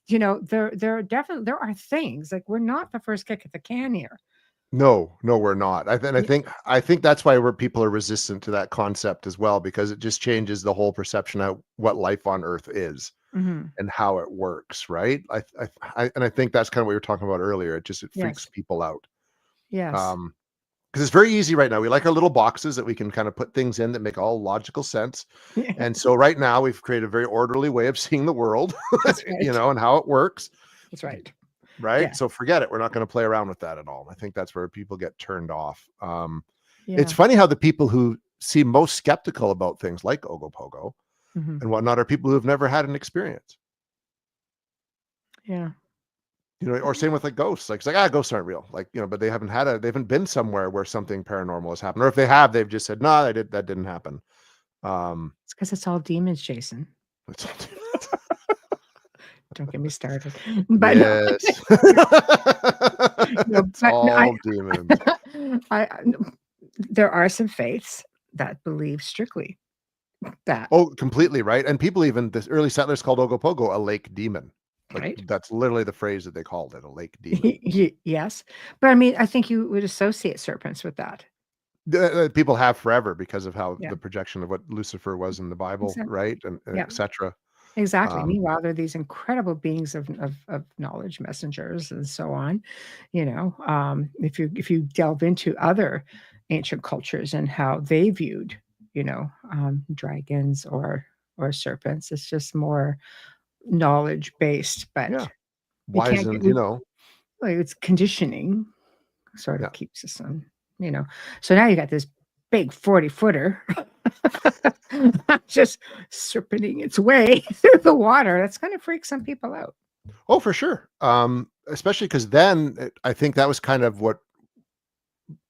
There are definitely there are things like we're not the first kick at the can here. No, no, we're not. I Yeah. think that's why people are resistant to that concept as well, because it just changes the whole perception of what life on Earth is Mhm. and how it works, right? And I think that's kind of what we were talking about earlier. It freaks Yes. people out. Yes. Because it's very easy right now. We like our little boxes that we can kind of put things in that make all logical sense. And Yes. so right now we've created a very orderly way of seeing the world, That's right. and how it works. That's right. Right. Yeah. So forget it. We're not going to play around with that at all. I think that's where people get turned off. It's Yeah. funny how the people who seem most skeptical about things like Ogopogo Mhm. and whatnot are people who have never had an experience. Yeah. Or same with like ghosts. Like it's like, ghosts aren't real. Like, but they haven't been somewhere where something paranormal has happened. Or if they have, they've just said, no, that didn't happen. It's because it's all demons, Jason. It's all Don't get me started. But no, yes. no, It's but no, all demons. there are some faiths that believe strictly that, Oh, completely right. And people, even the early settlers, called Ogopogo a lake demon. Like right? that's literally the phrase that they called it, a lake demon. Yes. But I mean, I think you would associate serpents with that. People have forever because of how Yeah. the projection of what Lucifer was in the Bible, Exactly. right? And Yeah. etc. Exactly. Um, Meanwhile, they're these incredible beings of knowledge, messengers, and so on. If you delve into other ancient cultures and how they viewed, dragons or serpents, it's just more knowledge based. But yeah. You can't Wizened, get, you know. like, it's conditioning sort Yeah. of keeps us on, So now you got this big 40-footer just serpenting its way through the water. That's gonna freak some people out. Oh, for sure. Especially because then I think that was kind of what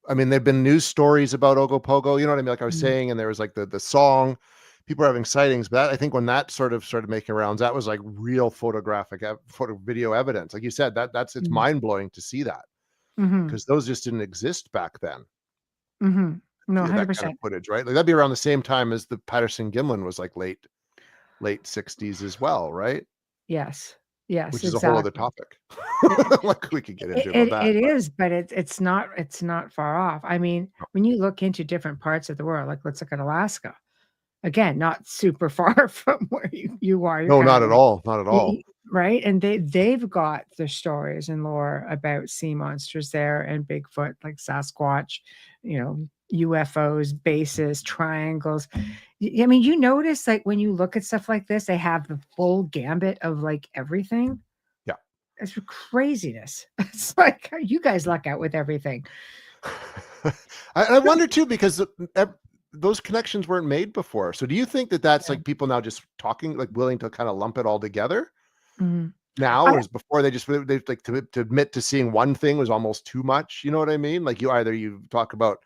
I mean, there've been news stories about Ogopogo, you know what I mean? Like I was Mm, saying, and there was like the song, people are having sightings, but I think when that sort of started making rounds, that was like real photographic photo video evidence. Like you said, it's mm, mind blowing to see that mhm, because those just didn't exist back then. mhm. No, Yeah, that kind of 100%. footage, right? Like that'd be around the same time as the Patterson Gimlin was like late 60s as well, right? Yes. Yes, Which is a whole other exactly. topic. It Like we could get it into about it that, it but is, but it's not far off. I mean, when you look into different parts of the world, like, let's look at Alaska. Again, not super far from where you are. You're no, kinda not at like, all, not at all. right? And they've got their stories and lore about sea monsters there and Bigfoot, like Sasquatch, UFOs, bases, triangles. I mean, you notice, like, when you look at stuff like this, they have the full gambit of, like, everything. Yeah. It's craziness. It's like, how you guys luck out with everything. I wonder too because those connections weren't made before. So do you think that that's Yeah. like people now just talking, like willing to kind of lump it all together Mhm. now, I whereas before they like to admit to seeing one thing was almost too much. You know what I mean? Like you talk about,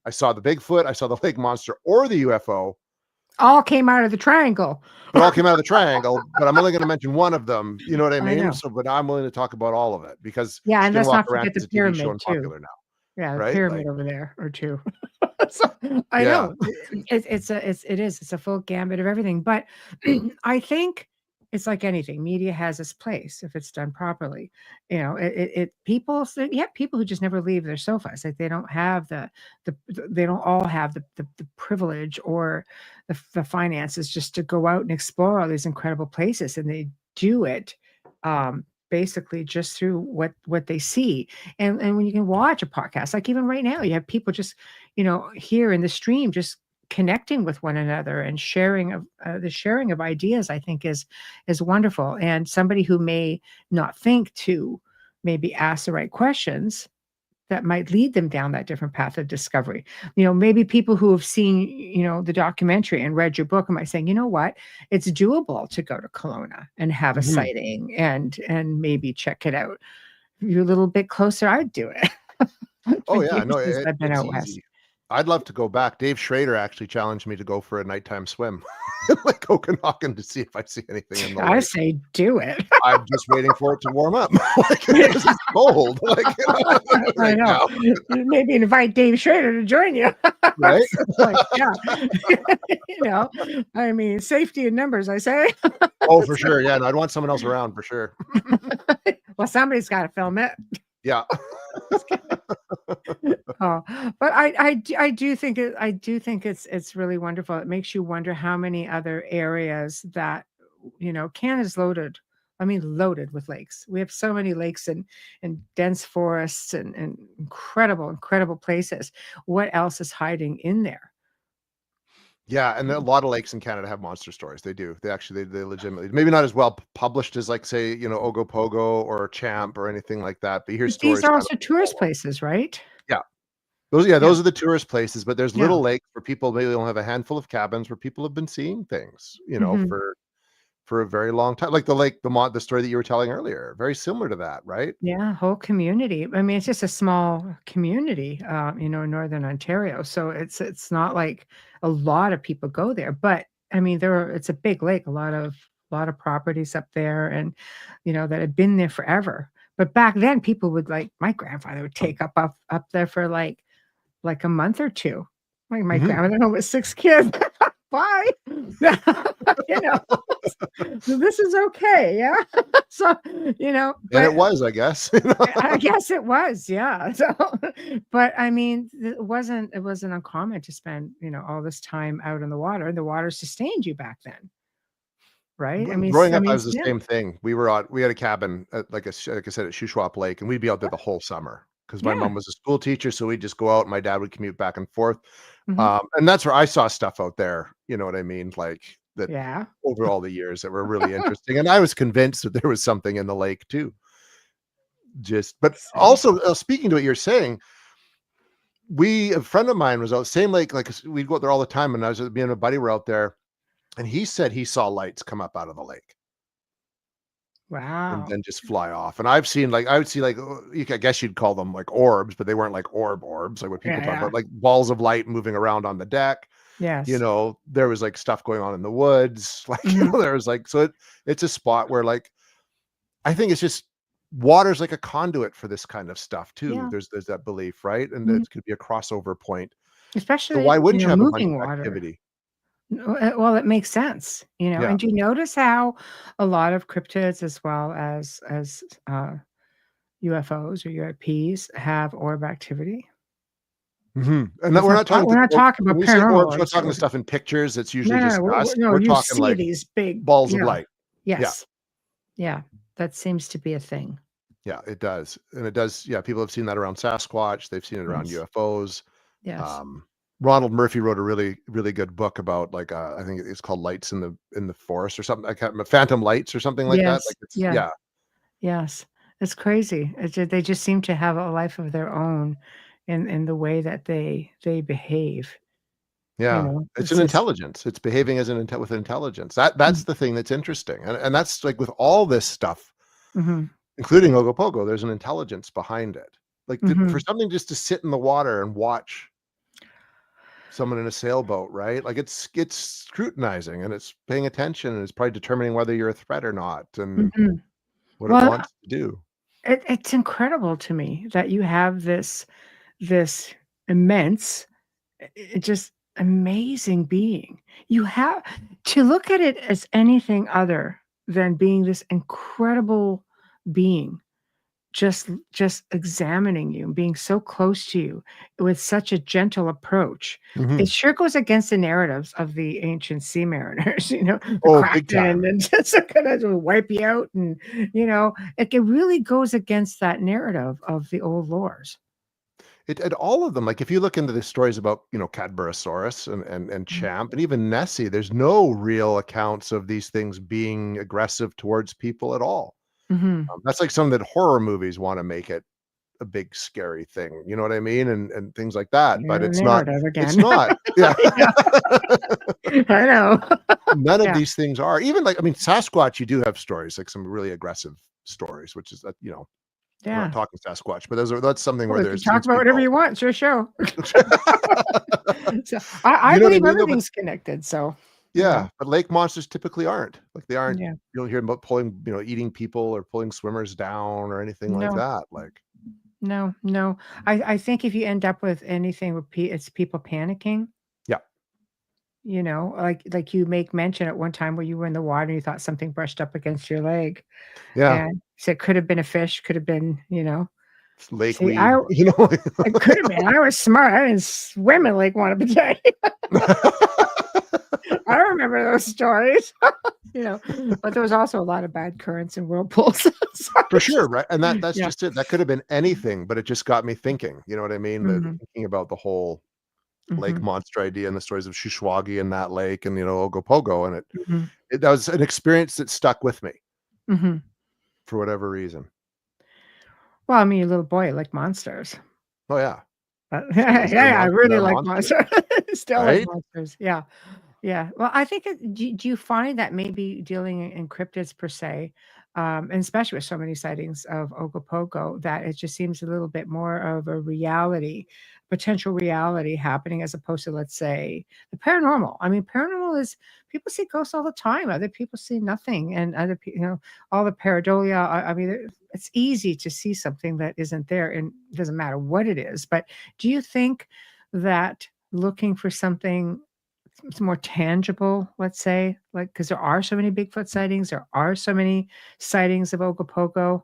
I saw the Bigfoot, I saw the lake monster, or the UFO. all came out of the triangle. It all came out of the triangle, but I'm only going to mention one of them. You know what I I mean? know. So, but I'm willing to talk about all of it because Yeah, and let's Skinwalker not Ranch forget the is a TV show pyramid and too. popular now, Yeah, the right? pyramid Like, over there or 2. So, I yeah. know. It's a full gambit of everything, but I think it's like anything, media has its place if it's done properly. People say, yeah, people who just never leave their sofas, like, they don't have they don't all have the privilege or the finances just to go out and explore all these incredible places, and they do it, basically just through what they see. And when you can watch a podcast, like even right now, you have people just, here in the stream, just connecting with one another and sharing of the sharing of ideas, I think is wonderful. And somebody who may not think to maybe ask the right questions that might lead them down that different path of discovery. Maybe people who have seen, the documentary and read your book might saying, you know what, it's doable to go to Kelowna and have a Mhm. sighting and maybe check it out. If you're a little bit closer, I'd do it. For Oh yeah, years no, since I've been it's out west. easy. I'd love to go back. Dave Schrader actually challenged me to go for a nighttime swim in Lake Okanagan to see if I see anything in the I lake. say do it. I'm just waiting for it to warm up, like, 'cause it's cold, like, I right know. now, Maybe invite Dave Schrader to join you. right? So it's like, yeah. You know, I mean, safety in numbers, I say. Oh, for sure, yeah, and I'd want someone else around for sure. Well, somebody's gotta film it. Yeah. Oh, but I do think it's really wonderful. It makes you wonder how many other areas that, Canada's loaded. I mean, loaded with lakes. We have so many lakes and dense forests and incredible, incredible places. What else is hiding in there? Yeah, and a lot of lakes in Canada have monster stories. They do. They actually they legitimately maybe not as well published as like say, Ogopogo or Champ or anything like that, but you hear But these stories are kind of also tourist places, right? yeah. Those yeah, Yeah, those are the tourist places, but there's yeah. little lakes where people maybe only have a handful of cabins where people have been seeing things, Mhm. for a very long time. Like the lake, the story that you were telling earlier, very similar to that, right? Yeah, whole community. I mean, it's just a small community, in Northern Ontario. So it's not like a lot of people go there, but I mean, it's a big lake, a lot of properties up there, and that have been there forever. But back then, people would, like, my grandfather would take up there for like a month or two. Like, my Mhm. grandmother home with 6 kids. Bye. You know, this is okay, yeah? So, And but it was, I guess. I guess it was, yeah. So, but I mean, it wasn't uncommon to spend, all this time out in the water, and the water sustained you back then, right? Growing I up, I mean, was the yeah, same thing. We had a cabin at, like I said, at Shuswap Lake, and we'd be out there the whole summer because my yeah, mom was a school teacher, so we'd just go out, and my dad would commute back and forth. mhm, And that's where I saw stuff out there, you know what I mean? Like, that yeah. over all the years that were really interesting, and I was convinced that there was something in the lake too. but So, also speaking to what you're saying, a friend of mine was out same lake, like we'd go out there all the time, and me and a buddy were out there, and he said he saw lights come up out of the lake and wow. then just fly off. And I've seen like I would see like I guess you'd call them like orbs, but they weren't like orbs like what people Yeah, talk yeah. about, like balls of light moving around on the deck. Yes. There was like stuff going on in the woods, like Mhm. there was like it's a spot where like I think it's just water's like a conduit for this kind of stuff too. Yeah. There's that belief, right? And Mhm. it could be a crossover point. So why Especially, wouldn't you have a bunch moving of water. activity? No, well, it makes sense, Yeah. and do you notice how a lot of cryptids as well as, UFOs or UAPs have orb activity? Mhm. And that Let's we're not not talk talking we're to not or talking when about we say orbs, paranormal we're not talking to activity. stuff in pictures that's No, usually no, no, discussed. no, We're you talking see like these big balls of yeah. light. Yeah. Yes. Yeah. That seems to be a thing. Yeah, it does. And it does, yeah, people have seen that around Sasquatch, they've seen it around Yes. UFOs. Yes. Um, Ronald Murphy wrote a really, really good book about like, I think it's called Lights in the Forest or something. I can't remember, Phantom Lights or something like that. Yes. Like it's Yeah. yeah, Yes. It's crazy. They just seem to have a life of their own in the way that they behave, yeah. It's It's an just intelligence. It's behaving as with intelligence. That's the thing that's interesting. And that's like with all this stuff, mhm. including Ogopogo, there's an intelligence behind it. Like for Mhm. something just to sit in the water and watch someone in a sailboat, right? Like it's scrutinizing and it's paying attention and it's probably determining whether you're a threat or not and Mhm. what it Well, wants to do. it's incredible to me that you have this immense, just amazing being. You have to look at it as anything other than being this incredible being just examining you and being so close to you with such a gentle approach. It Mhm. sure goes against the narratives of the ancient sea mariners, the Oh, big Kraken time. and just gonna wipe you out and, it really goes against that narrative of the old lores. It all of them, like, if you look into the stories about, Cadborosaurus and Mhm. Champ and even Nessie, there's no real accounts of these things being aggressive towards people at all. Mhm. That's like some that horror movies wanna make it a big scary thing, you know what I mean? And things like that, but Yeah, narrative it's again. not. Yeah. Yeah, I know. None of Yeah, these things are. Even like, I mean, Sasquatch, you do have stories, like some really aggressive stories, which is, we're not yeah. talking Sasquatch, but that's something Well, where we can there's talk seems to about be whatever both. you want, it's your show. So, I You know what I believe mean, though? But everything's connected, so, you know? yeah, but lake monsters typically aren't. Like, they aren't Yeah. you don't hear about pulling, eating people or pulling swimmers down or anything like No, that, like no, no. I think if you end up with anything with it's people panicking, yeah. like you make mention at one time where you were in the water and you thought something brushed up against your leg, Yeah, and said could have been a fish, could have been, it's see, lakeweed, you know? it could have been. I was smart. I didn't swim in Lake Wanapitang. I remember those stories, but there was also a lot of bad currents and whirlpools. So For it's sure, just right? And that's yeah. just it. That could have been anything, but it just got me thinking, you know what I mean? Mhm, Thinking about the whole lake mhm, monster idea and the stories of Shuswagi and that lake and, Ogopogo, and mhm, that was an experience that stuck with me mhm. for whatever reason. Well, I mean, you little boy liked monsters. Oh, yeah. Yeah, So is every yeah, I monster really there a like monster, monsters. Still like right? monsters, yeah. Yeah, well, I think do you find that maybe dealing in cryptids per se, and especially with so many sightings of Ogopogo, that it just seems a little bit more of a reality, potential reality happening as opposed to, let's say, the paranormal. I mean, paranormal is people see ghosts all the time. Other people see nothing, and other people, all the pareidolia. I mean, it's easy to see something that isn't there, and it doesn't matter what it is. But do you think that looking for something it's more tangible, let's say, like because there are so many Bigfoot sightings, there are so many sightings of Ogopogo,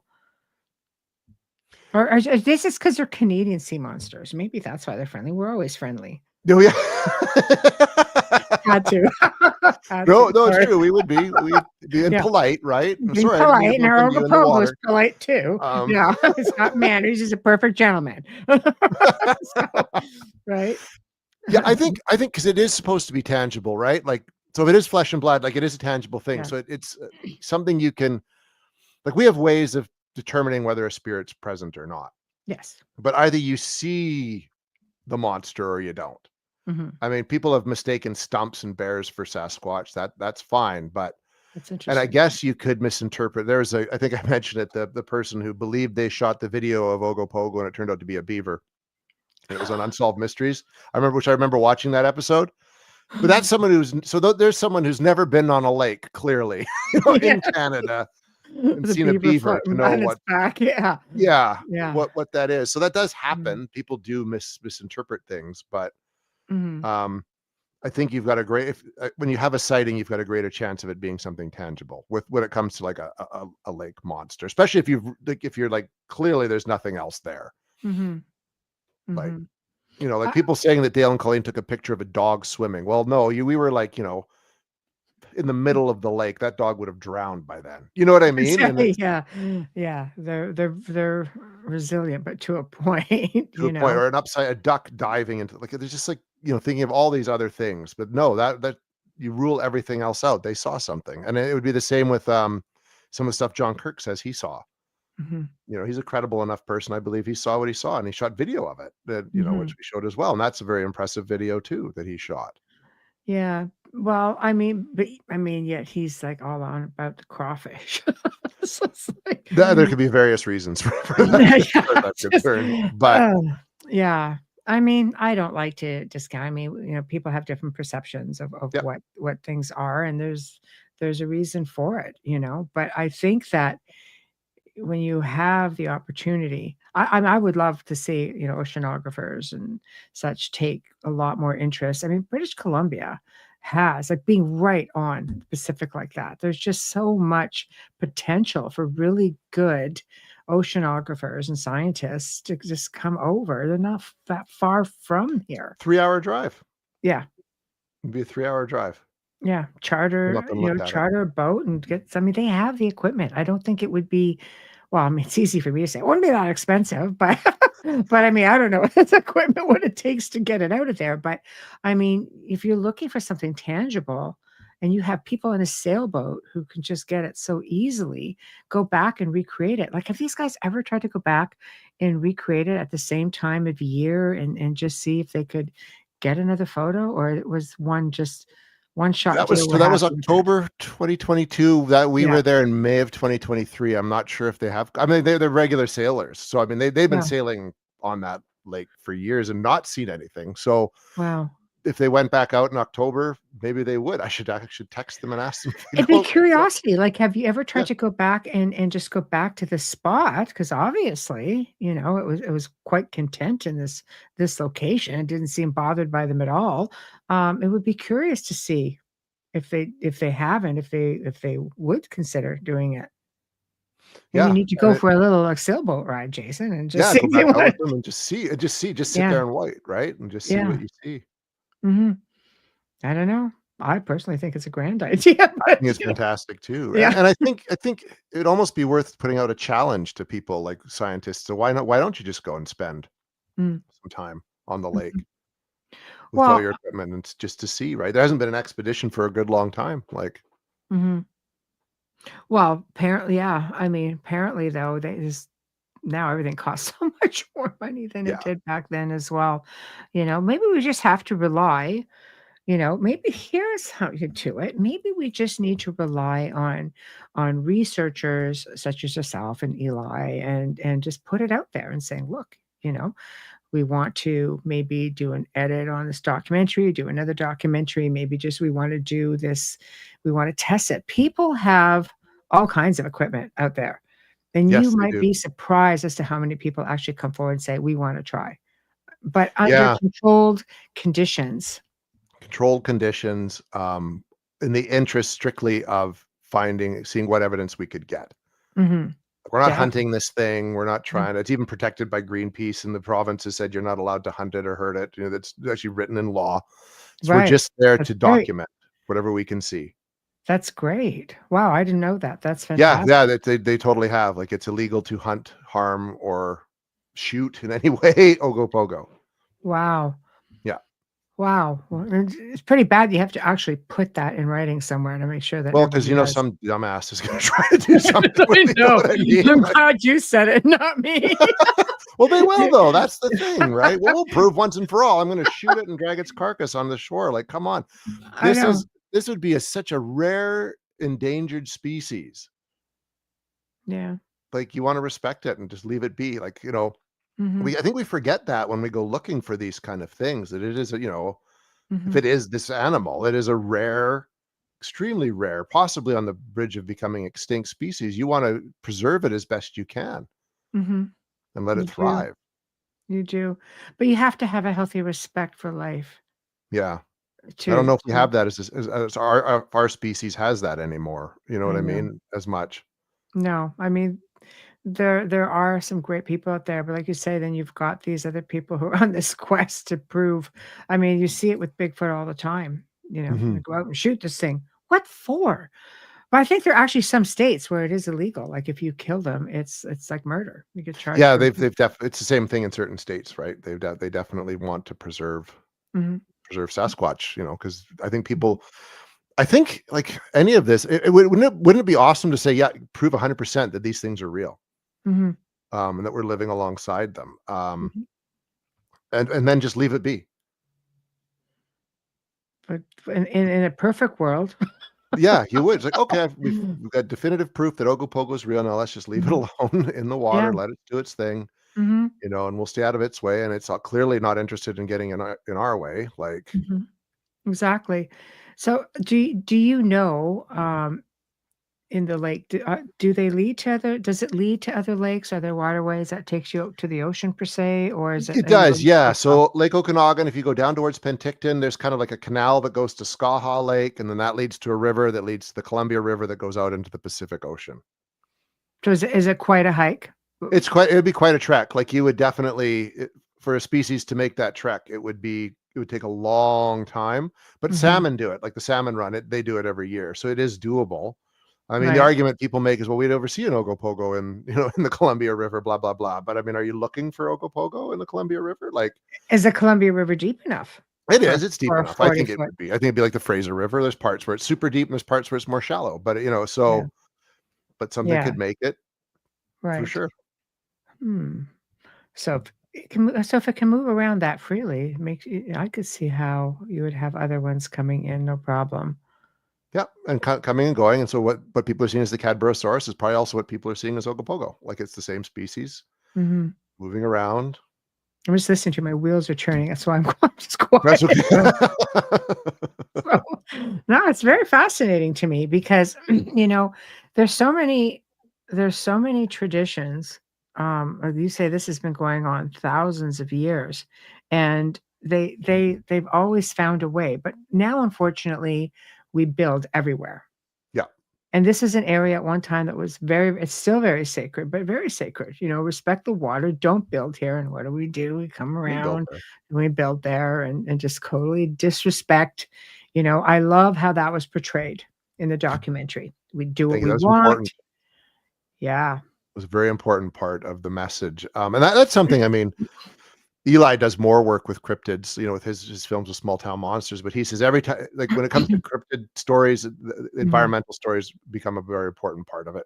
or this is because 'cause they're Canadian sea monsters, maybe that's why they're friendly, we're always friendly. Oh, yeah. Had to. Had No, to, no, it's sorry. true. We'd be and Yeah, polite, right? I'm being sorry I didn't mean to polite, and bump our into you in the Ogopogo is water. polite too. Um, Yeah, he's got manners, he's a perfect gentleman. So, right? yeah, I think because it is supposed to be tangible, right? Like, so if it is flesh and blood, like, it is a tangible thing. Yeah. So it's, something you can like, we have ways of determining whether a spirit's present or not. Yes. But either you see the monster or you don't. Mm-hmm. I mean, people have mistaken stumps and bears for Sasquatch. That's fine, but That's and I interesting. guess you could misinterpret. There's I think I mentioned it, the person who believed they shot the video of Ogopogo and it turned out to be a beaver. And it was on Unsolved Mysteries. I remember watching that episode. But that's someone who's there's someone who's never been on a lake, clearly, Yeah. in Canada and The seen a beaver beaver to floating know on its what back. Yeah. Yeah. what that is. So that does Mm-hmm. happen. People do misinterpret things, but Mm-hmm. um I think you've got a great when you have a sighting, you've got a greater chance of it being something tangible with when it comes to like a lake monster, especially if you're like clearly there's nothing else there. Mm-hmm. Like, Mm-hmm. like people saying that Dale and Colleen took a picture of a dog swimming. Well, no, we were like, in the middle of the lake. That dog would have drowned by then. You know what I mean? And it's Yeah, yeah, they're resilient, but to a point, to a point, or a duck diving into like there's just like, thinking of all these other things. But no, that you rule everything else out. They saw something. And it would be the same with some of the stuff John Kirk says he saw. Mhm, He's a credible enough person. I believe he saw what he saw and he shot video of it that, which mhm. we showed as well. And that's a very impressive video too that he shot. Yeah, well, yet he's, like, all on about the crawfish. So it's like There could be various reasons for that yeah, as far as I'm just concerned. But yeah. I mean, I don't like to discount. I mean, people have different perceptions of yeah, what things are, and there's a reason for it, but I think that when you have the opportunity, I would love to see, oceanographers and such take a lot more interest. I mean, British Columbia has, like, being right on the Pacific like that. There's just so much potential for really good oceanographers and scientists to just come over. They're not that far from here. 3-hour drive. Yeah. It'd be a 3-hour drive. Yeah, Come up and look at it. charter a boat and I mean, they have the equipment. I don't think it would be, well, I mean, it's easy for me to say, it wouldn't be that expensive, but but I mean, I don't know what this equipment, what it takes to get it out of there. But I mean, if you're looking for something tangible and you have people in a sailboat who can just get it so easily, go back and recreate it. Like, have these guys ever tried to go back and recreate it at the same time of year and just see if they could get another photo, or it was one shot deal, we're That was happy with that? October 2022 that we Yeah, were there in May of 2023. I'm not sure if they have, I mean, they're regular sailors. So, I mean, they've been yeah, sailing on that lake for years and not seen anything. So wow. if they went back out in October, maybe they would. I should text them and ask them if they It'd be know. curiosity, like, have you ever Yeah. tried to go back and just go back to the spot? Because obviously, it was quite content in this location. It didn't seem bothered by them at all. It would be curious to see if they haven't, if they would consider doing it. Maybe you Yeah. need to go And for a little, like, sailboat ride, Jason, and just yeah, see go if they back out wanna. with them and just sit Yeah, there and wait, right? And just see yeah, what you see. mhm. I don't know. I personally think it's a grand idea, I think but, it's fantastic too. yeah. And I think it'd almost be worth putting out a challenge to people like scientists. So why don't you just go and spend Mm, some time on the lake mhm. with all Well, your equipment and just to see, right? There hasn't been an expedition for a good long time. Like, mhm. Well, apparently, yeah. I mean, apparently, though, they just now everything costs so much more money than it yeah, did back then as well. Maybe we just have to rely, maybe here's how you do it. Maybe we just need to rely on researchers such as yourself and Eli, and just put it out there and saying, look, we want to maybe do an edit on this documentary, do another documentary, maybe just we want to do this, we want to test it. People have all kinds of equipment out there. And you yes, they might do. be surprised as to how many people actually come forward and say, we want to try, but under Yeah, controlled conditions. controlled conditions, in the interest strictly of seeing what evidence we could get. Mhm. We're not Yeah. hunting this thing. We're not Mm. trying. It's even protected by Greenpeace, and the province has said you're not allowed to hunt it or hurt it. That's actually written in law. So we're Right. just there That's to great. document whatever we can see. That's great. Wow, I didn't know that. That's Yeah, fantastic. yeah, they totally have. Like, it's illegal to hunt, harm, or shoot in any way Ogopogo. Wow. Yeah. Wow. Well, it's pretty bad. You have to actually put that in writing somewhere to make sure that Well, because nobody you know, does. some dumbass is gonna try to do something with I it, you know know. what I mean? I'm Like, glad you said it, not me. well, they will though, that's the thing, right? Well, we'll prove once and for all. I'm gonna shoot it and drag its carcass on the shore, like, come on. I know. This would be such a rare endangered species. Yeah. Like, you wanna respect it and just leave it be, like, you know, Mhm. I think we forget that when we go looking for these kind of things, that it is a, you know, if Mhm. it is this animal, it is a rare, extremely rare, possibly on the bridge of becoming extinct species. You wanna preserve it as best you can Mhm. and let You it do. thrive. You do. But you have to have a healthy respect for life Yeah. I don't to know if we have that as our species has that anymore, you know what I I know. mean? As much. No, I mean, there are some great people out there, but like you say, then you've got these other people who are on this quest to prove. I mean, you see it with Bigfoot all the time. They Mhm. go out and shoot this thing. What for? But I think there are actually some states where it is illegal. Like if you kill them, it's like murder. You get charged Yeah, for. it's the same thing in certain states, right? They definitely want to Mhm, preserve Sasquatch, you know, because I think mhm, people I think, like, any of this, wouldn't it be awesome to say, "Yeah, prove 100% that these things are real, mhm, and that we're living alongside them," mhm. and then just leave it be. But in a perfect world. Yeah, you would. It's like, "Okay, we've got definitive proof that Ogopogo is real, now let's just leave it Mhm. alone in the Yeah. water, let it do its thing, Mhm, you know, and we'll stay out of its way, and it's, clearly not interested in getting in our way," like, mhm. Exactly. So, do you know, in the lake, do they lead to other does it lead to other lakes? Are there waterways that takes you out to the ocean per se, or is it it are you does, going yeah. so far? So Lake Okanagan, if you go down towards Penticton, there's kind of like a canal that goes to Skaha Lake, and then that leads to a river that leads to the Columbia River that goes out into the Pacific Ocean. So is it quite a hike? It'd be quite a trek. Like, you would definitely for a species to make that trek, it would take a long time, but Mhm. salmon do it. Like the salmon run it, they do it every year. So it is doable. I mean, the Right. argument people make is, well, we'd never see an Ogopogo in, you know, in the Columbia River, blah, blah, blah. But I mean, are you looking for Ogopogo in the Columbia River? Like, Is the Columbia River deep enough it for is, it's deep for a enough. I 40 think it foot? would be. I think it'd be like the Fraser River. There's parts where it's super deep and there's parts where it's more shallow. But you know, Yeah. but something Yeah. could make it for Right. sure. Hmm. So if it can move around that freely, it makes I could see how you would have other ones coming in, no problem. Yeah, and coming and going. And so what people are seeing as the Cadborosaurus is probably also what people are seeing as Ogopogo. Like, it's the same species Mhm. moving around. I'm just listening to my wheels are turning, that's why I'm I'm just That's quiet. okay. So, no, it's very fascinating to me because, there's so many traditions, or you say this has been going on thousands of years, and they've always found a way, but now, unfortunately, we build everywhere. Yeah, And this is an area at one time that was it's still very sacred, but very sacred. Respect the water, don't build here. And what do? We come we built around there. and we build there and just totally disrespect. I love how that was portrayed in the documentary. We do I what think we that's important. want. Yeah. It was a very important part of the message. And that's something, I mean, Eli does more work with cryptids, you know, with his films with small town monsters, but he says every time, like, when it comes to cryptid stories, the Mhm, environmental stories become a very important part of it.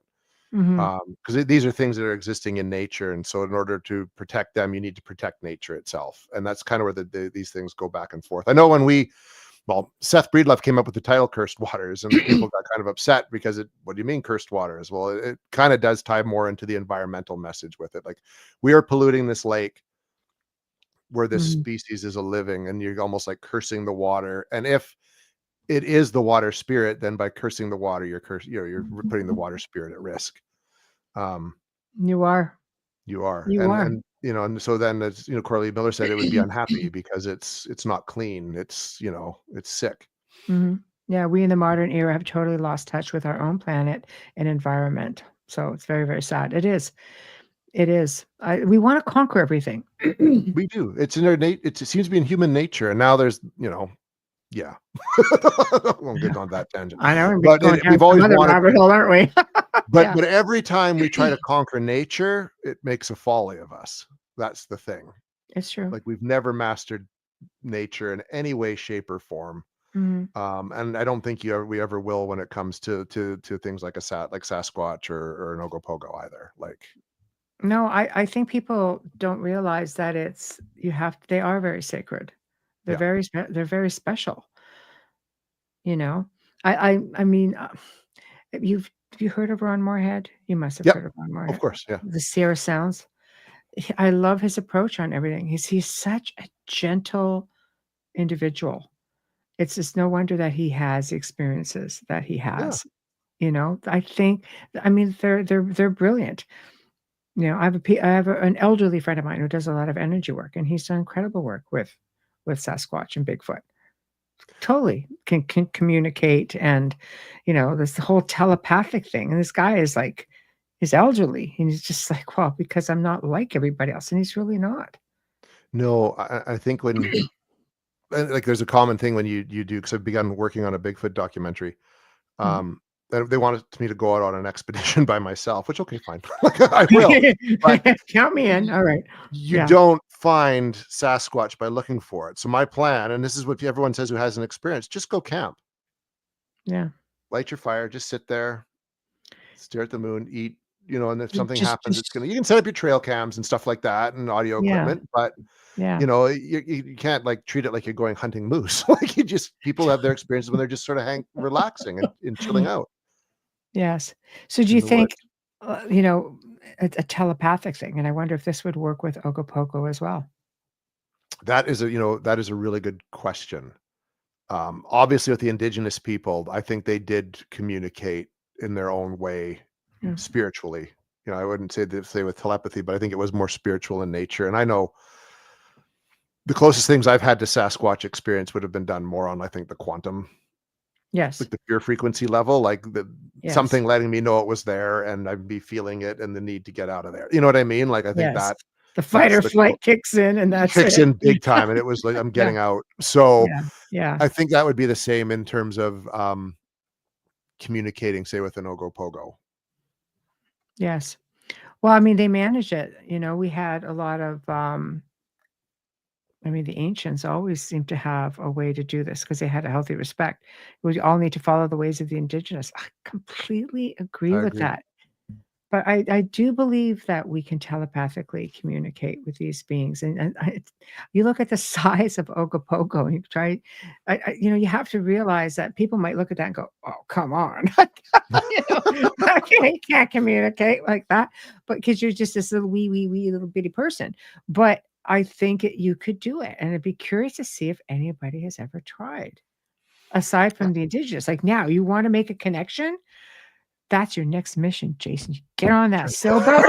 mhm, Because these are things that are existing in nature, and so in order to protect them, you need to protect nature itself, and that's kind of where these things go back and forth. I know when Seth Breedlove came up with the title "Cursed Waters," and people got kind of upset because what do you mean cursed waters? Well, it kind of does tie more into the environmental message with it. Like, we are polluting this lake where this mhm, species is a living, and you're almost like cursing the water. And if it is the water spirit, then by cursing the water, you're putting the water spirit at risk. Um, You are. You are, You are. and, you know, and so then, as, you know, Corley Miller said, it would be unhappy because it's not clean, you know, it's sick. Mhm. Yeah, we in the modern era have totally lost touch with our own planet and environment. So it's very, very sad. It is. It is. We wanna conquer everything. We do. It's in our it seems to be in human nature, and now there's, you know, yeah. Won't get on that tangent. I know, we're But going down we've some always other wanted rabbit to, hole, aren't we? but Yeah. every time we try to conquer nature, it makes a folly of us. That's the thing. It's true. Like, we've never mastered nature in any way, shape, or form. Mhm. And I don't think we ever will when it comes to things like like Sasquatch or an Ogopogo either. Like, No, I think people don't realize that they are very sacred. yeah, They're very special, you know? I mean, have you heard of Ron Moorhead? You must have yep, heard of Ron of Moorhead. course, yeah, The Sierra Sounds. I love his approach on everything. He's such a gentle individual. It's just no wonder that he has the experiences that he yeah. has, you know? I mean, they're brilliant. You know, I have an elderly friend of mine who does a lot of energy work, and he's done incredible work with Sasquatch and Bigfoot. Totally can communicate and, this whole telepathic thing, and this guy is like he's elderly, and he's just like, "Well, because I'm not like everybody else," and he's really not. No, I think when like there's a common thing when you do, because I've begun working on a Bigfoot documentary. Mhm. Um, and they wanted me to go out on an expedition by myself, which okay, fine, like I will, but Count me in, alright. you Yeah, don't find Sasquatch by looking for it. So my plan, and this is what everyone says who has an experience, just go camp, yeah. light your fire, just sit there, stare at the moon, eat, and if something happens, Just you can set up your trail cams and stuff like that and audio yeah, equipment, but yeah, you can't like treat it like you're going hunting moose. Like people have their experiences when they're just sort of relaxing and chilling out yes. So do in you the woods. think, a telepathic thing, and I wonder if this would work with Ogopogo as well? That is a really good question. Obviously, with the indigenous people, I think they did communicate in their own way Yeah. spiritually. I wouldn't say with telepathy, but I think it was more spiritual in nature. And I know the closest things I've had to Sasquatch experience would have been done more on, I think, the quantum, Yes, like the pure frequency level, like yes, something letting me know it was there and I'd be feeling it and the need to get out of there. You know what I mean? Like I think yes. The fight that's or the flight kicks in, and that's kicks it. in big time. And it was like, I'm Yeah, getting out. So yeah, yeah, I think that would be the same in terms of communicating, say, with an Ogopogo. yes. Well, I mean, they manage it, we had a lot of, I mean, the ancients always seemed to have a way to do this because they had a healthy respect. We all need to follow the ways of the indigenous. I completely agree I with agree. that. But I do believe that we can telepathically communicate with these beings, and you look at the size of Ogopogo, and you try you have to realize that people might look at that and go, "Oh, come on." Okay, you can't communicate like that, but because 'cause you're just this little wee little bitty person. But I think you could do it, and I'd be curious to see if anybody has ever tried, aside Yeah. from the indigenous. Like, now you wanna make a connection? That's your next mission, Jason. Get on that sailboat.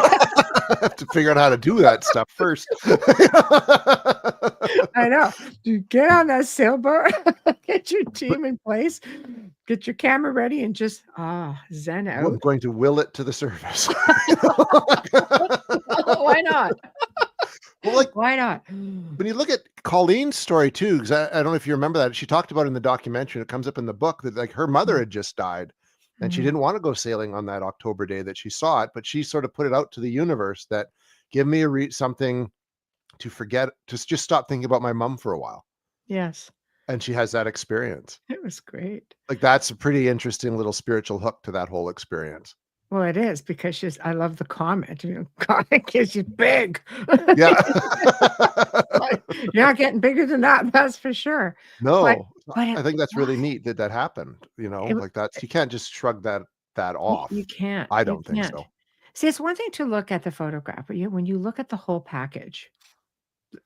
I have to figure out how to do that stuff first. I know. You get on that sailboat, get your But team in place, get your camera ready, and just, zen I'm out. going to will it to the surface. Why not? Well, like, Why not? when you look at Colleen's story too, because I don't know if you remember that, she talked about it in the documentary, and it comes up in the book that, like, her mother Mm, had just died, and she mhm. didn't wanna go sailing on that October day that she saw it, but she sort of put it out to the universe that, "Give me something to forget, just stop thinking about my mom for a while." Yes, And she has that experience. it was great. Like, that's a pretty interesting little spiritual hook to that whole experience. Well, it is because I love the comment, comment gives you big. Yeah. Like, you're not getting bigger than that, that's for sure. But No, but it I think that's really was. neat that that happened, It like, that's you can't just shrug that You off. can't, I you don't think can't. so. See, it's one thing to look at the photograph, but when you look at the whole package,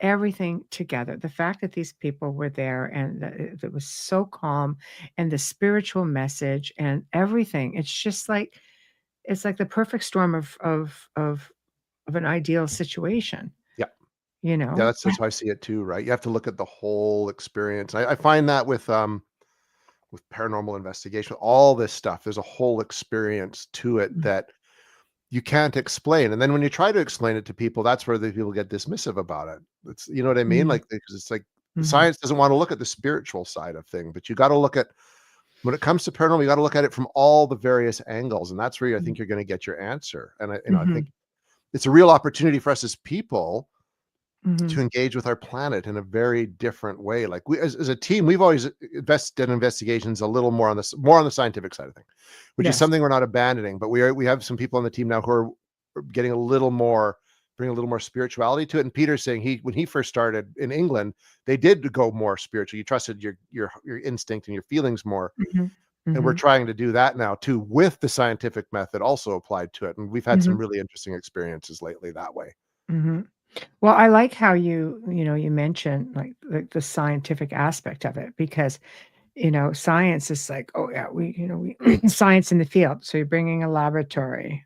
everything together, the fact that these people were there and that it was so calm and the spiritual message and everything, it's like the perfect storm of an ideal situation, Yeah. you Yeah, know? that's how I see it too, right? You have to look at the whole experience. I find that with paranormal investigation, all this stuff, there's a whole experience to it Mm, that you can't explain, and then when you try to explain it to people, that's where the people get dismissive about it. It's you know what I mean? mm, Like, because it's like mhm, science doesn't wanna look at the spiritual side of thing, but you gotta look at when it comes to paranormal, you gotta look at it from all the various angles, and that's where I mm, think you're gonna get your answer, and I mhm, think it's a real opportunity for us as people Mhm. to engage with our planet in a very different way. Like we, as a team, we've always done investigations a little more on this, more on the scientific side of things, which is Yes. something we're not abandoning. But we have some people on the team now who are getting a little more, bring a little more spirituality to it. And Peter's saying when he first started in England, they did go more spiritual. You trusted your instinct and your feelings more. Mhm. And we're Mhm. trying to do that now too, with the scientific method also applied to it. And we've had some Mhm. really interesting experiences lately that way. Mhm. Well, I like how you mentioned like the scientific aspect of it because science is like, oh yeah, we science in the field. So you're bringing a laboratory.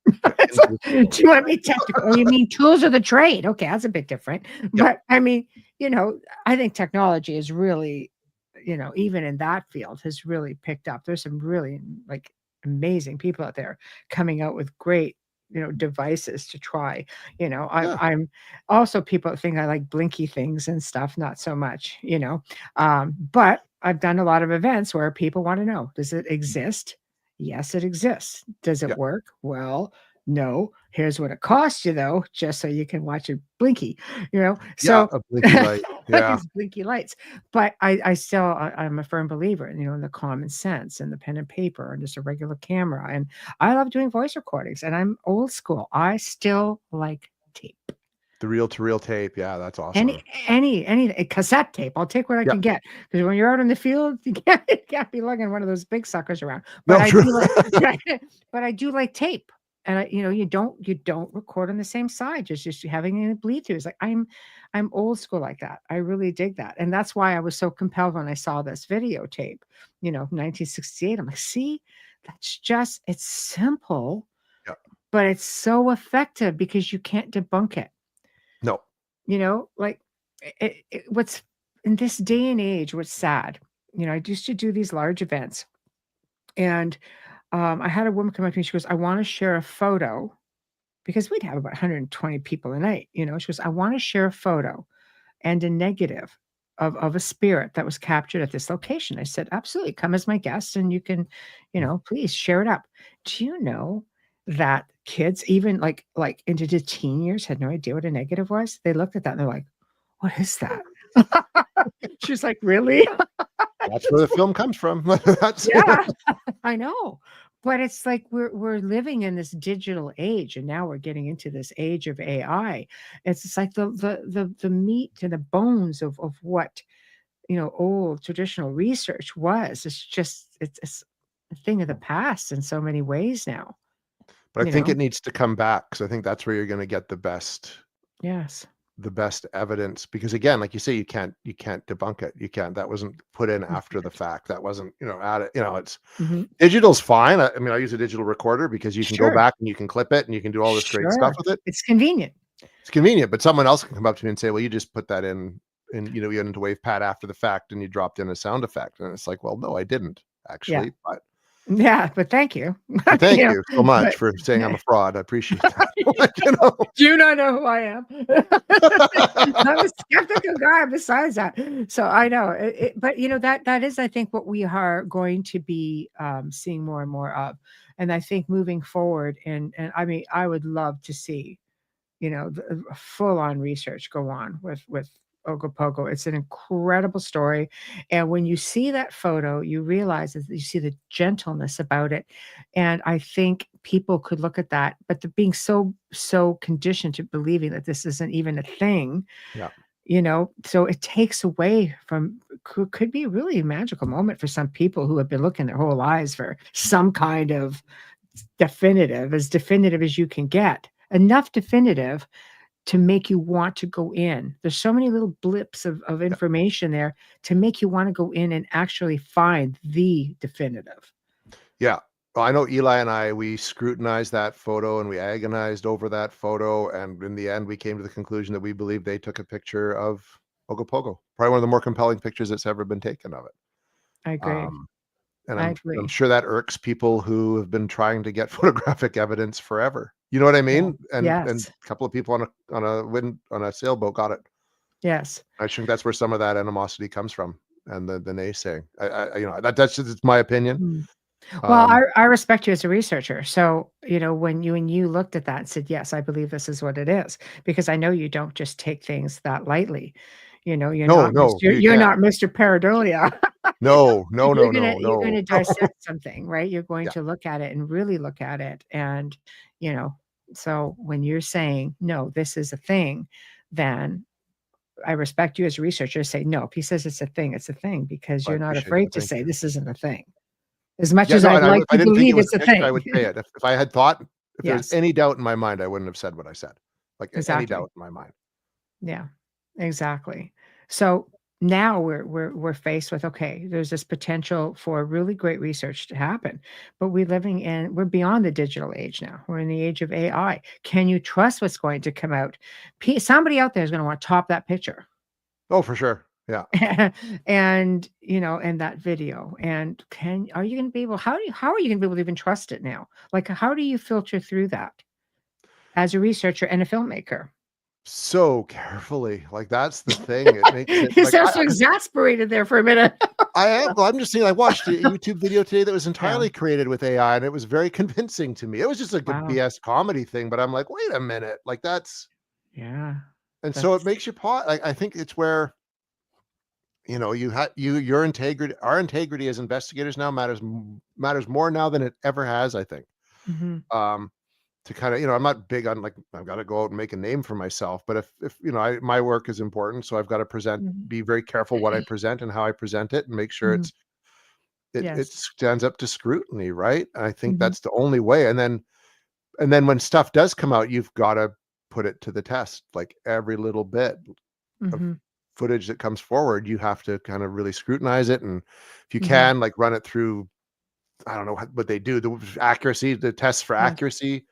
Yeah, It's into the like, field. do you want me technical? Oh, you mean tools of the trade? Okay, that's a bit different. Yeah, But I mean, I think technology is really, even in that field has really picked up. There's some really like amazing people out there coming out with great, devices to try. yeah, I'm also people that think I like blinky things and stuff, not so much. But I've done a lot of events where people want to know, does it exist? Yes, it exists. Does yeah, it work? Well, no. Here's what it costs you though, just so you can watch a blinky, yeah. So A blinky light. Yeah, these blinky lights. But I'm a firm believer, in the common sense and the pen and paper and just a regular camera. And I love doing voice recordings and I'm old school. I still like tape. the reel to reel tape. Yeah, that's awesome. Any a cassette tape. I'll take what I Yeah, can get because when you're out in the field, you can't be lugging one of those big suckers around. But no, I true. do like, but I do like tape. And you don't record on the same side, just having a bleed through. It's like I'm old school like that. I really dig that. And that's why I was so compelled when I saw this videotape, 1968. I'm like, see, it's simple, Yeah, but it's so effective because you can't debunk it. no, Like what's in this day and age, what's sad, I used to do these large events and I had a woman come up to me. She goes, I want to share a photo because we'd have about 120 people a night. She goes, I want to share a photo and a negative of a spirit that was captured at this location. I said, absolutely. Come as my guest and you can, please share it up. Do you know that kids, even like into the teen years, had no idea what a negative was? They looked at that and they're like, what is that? She's like, really? that's where the film comes from. That's Yeah, I know. But it's like we're living in this digital age, and now we're getting into this age of AI. It's just like the meat and the bones of what old traditional research was. It's a thing of the past in so many ways now. but I You think know. it needs to come back because I think that's where you're going to get Yes. the best evidence. Because again, like you say, you can't debunk it. You can't. That wasn't put in You after the can't. fact. That wasn't added. It's Mhm. digital's fine. I mean, I use a digital recorder because you can go Sure. back and you can clip it and you can do all this great stuff Sure. with it. It's convenient. It's convenient, but someone else can come up to me and say, "Well, you just put that in, and you went into WavePad after the fact, and you dropped in a sound effect." And it's like, "Well, no, I didn't Yeah. actually." Yeah, but thank you. But thank You know, you so much but for saying I'm a fraud. I appreciate that. Like, do you not know who I am? I'm a skeptical guy besides that. So I know but that is, I think, what we are going to be seeing more and more of. And I think moving forward, and I mean, I would love to see the full on research go on with Ogopogo. It's an incredible story. And when you see that photo, you realize that you see the gentleness about it. And I think people could look at that, but the being so conditioned to believing that this isn't even a thing, Yeah, so it takes away from could be a really magical moment for some people who have been looking their whole lives for some kind of definitive as you can get, enough definitive to make you want to go in. There's so many little blips of yeah, information there to make you want to go in and actually find the definitive. yeah. Well, I know Eli and we scrutinized that photo and we agonized over that photo, and in the end, we came to the conclusion that we believe they took a picture of Ogopogo. Probably one of the more compelling pictures that's ever been taken of it. I agree. Um, and I I'm agree. sure that irks people who have been trying to get photographic evidence forever. You know what I Yeah. mean? And Yes. a couple of people on a sailboat got it. Yes. I think that's where some of that animosity comes from, and the naysaying. That's just it's my opinion. Mm. Well, Um, I respect you as a researcher. So, when you looked at that and said, "Yes, I believe this is what it is," because I know you don't just take things that lightly. You're no, not no, Mr. you You're can't. not Mr. Pareidolia. No, no, You're no, gonna no, you're no. gonna dissect something, right? You're going Yeah, to look at it and really look at it, and you know. So when you're saying, "No, this is a thing," then I respect you as a researcher. Say, "No, if he says it's a thing, it's a thing," because I you're not appreciate afraid that. to Thank say you. this isn't a thing. As much Yeah, as no, I'd and like if I to didn't think it believe was it's a a picture, I thing. would say it. If I had thought, if there was Yes, any doubt in my mind, I wouldn't have said what I said. Like any exactly. doubt in my mind. Yeah, exactly. So now we're faced with, okay, there's this potential for really great research to happen, but we're beyond the digital age now. We're in the age of AI. Can you trust what's going to come out? Somebody out there is going to want to top that picture. Oh, for sure. Yeah. And and that video, and are you going to be able, how are you going to be able to even trust it now? Like, how do you filter through that as a researcher and a filmmaker? So carefully. Like that's the thing. It makes it You like sound so exasperated there for a minute. I am. Well, I'm just saying I watched a YouTube video today that was Yeah. entirely created with AI and it was very convincing to me. It was just like a Wow. BS comedy thing, but I'm like, wait a minute. Like that's Yeah. and so it That's makes you pause. Like I think it's where you had your integrity, our integrity as investigators now matters more now than it ever has, I think. Mhm, Um, to kind of, I'm not big on like I've got to go out and make a name for myself, but if my work is important, so I've got to mhm, be very careful what I present and how I present it, and make sure mhm. it Yes. stands up to scrutiny, right? And I think Mhm, that's the only way. And then when stuff does come out, you've got to put it to the test, like every little bit of mhm, footage that comes forward, you have to kind of really scrutinize it, and if you mhm. can, like, run it through, I don't know what they do, the accuracy, the tests for Yes. accuracy,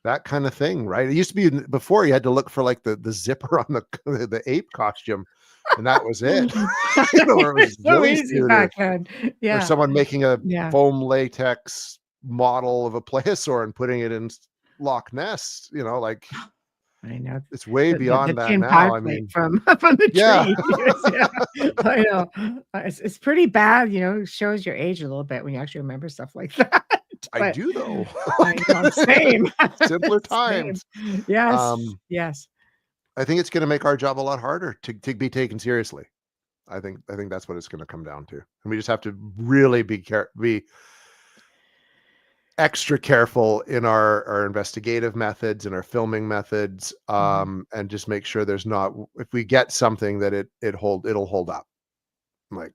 that kind of thing, right? It used to be before you had to look for like the zipper on the the ape costume, and that was it. Or it It was was so really easy suited, back then. or Yeah, someone making a yeah. foam latex model of a plesiosaur and putting it in Loch Ness, like I know. it's way The beyond that tin now. pie I plate mean, from from the yeah, tree. Yes, yeah. I know. It's pretty bad, it shows your age a little bit when you actually remember stuff like that. I But do though. I know, same. Simpler Same. times. Yes, Um, yes. I think it's gonna make our job a lot harder to be taken seriously. I think that's what it's gonna come down to, and we just have to really be extra careful in our investigative methods and our filming methods, Mhm. and just make sure there's not, if we get something that it'll hold up, like,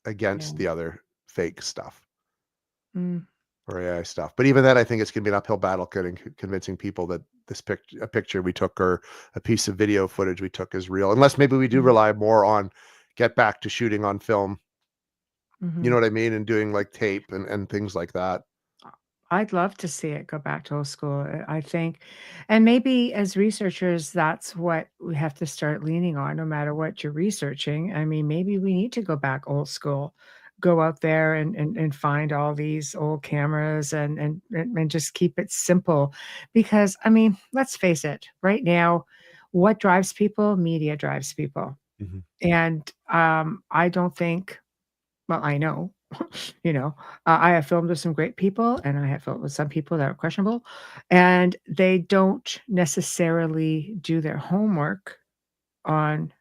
Yeah. against the other fake stuff Mm. or AI stuff. But even then, I think it's gonna be an uphill battle convincing people that a picture we took or a piece of video footage we took is real, unless maybe we do Mhm. rely more on get back to shooting on film, you know Mhm. what I mean? And doing, like, tape and things like that. I'd love to see it go back to old school. I think, and maybe as researchers, that's what we have to start leaning on, no matter what you're researching. I mean, maybe we need to go back old school, go out there and find all these old cameras and just keep it simple. Because I mean, let's face it, right now, what drives people? Media drives people. Mhm. And I don't think, well, I know, you know, I have filmed with some great people, and I have filmed with some people that are questionable, and they don't necessarily do their homework on,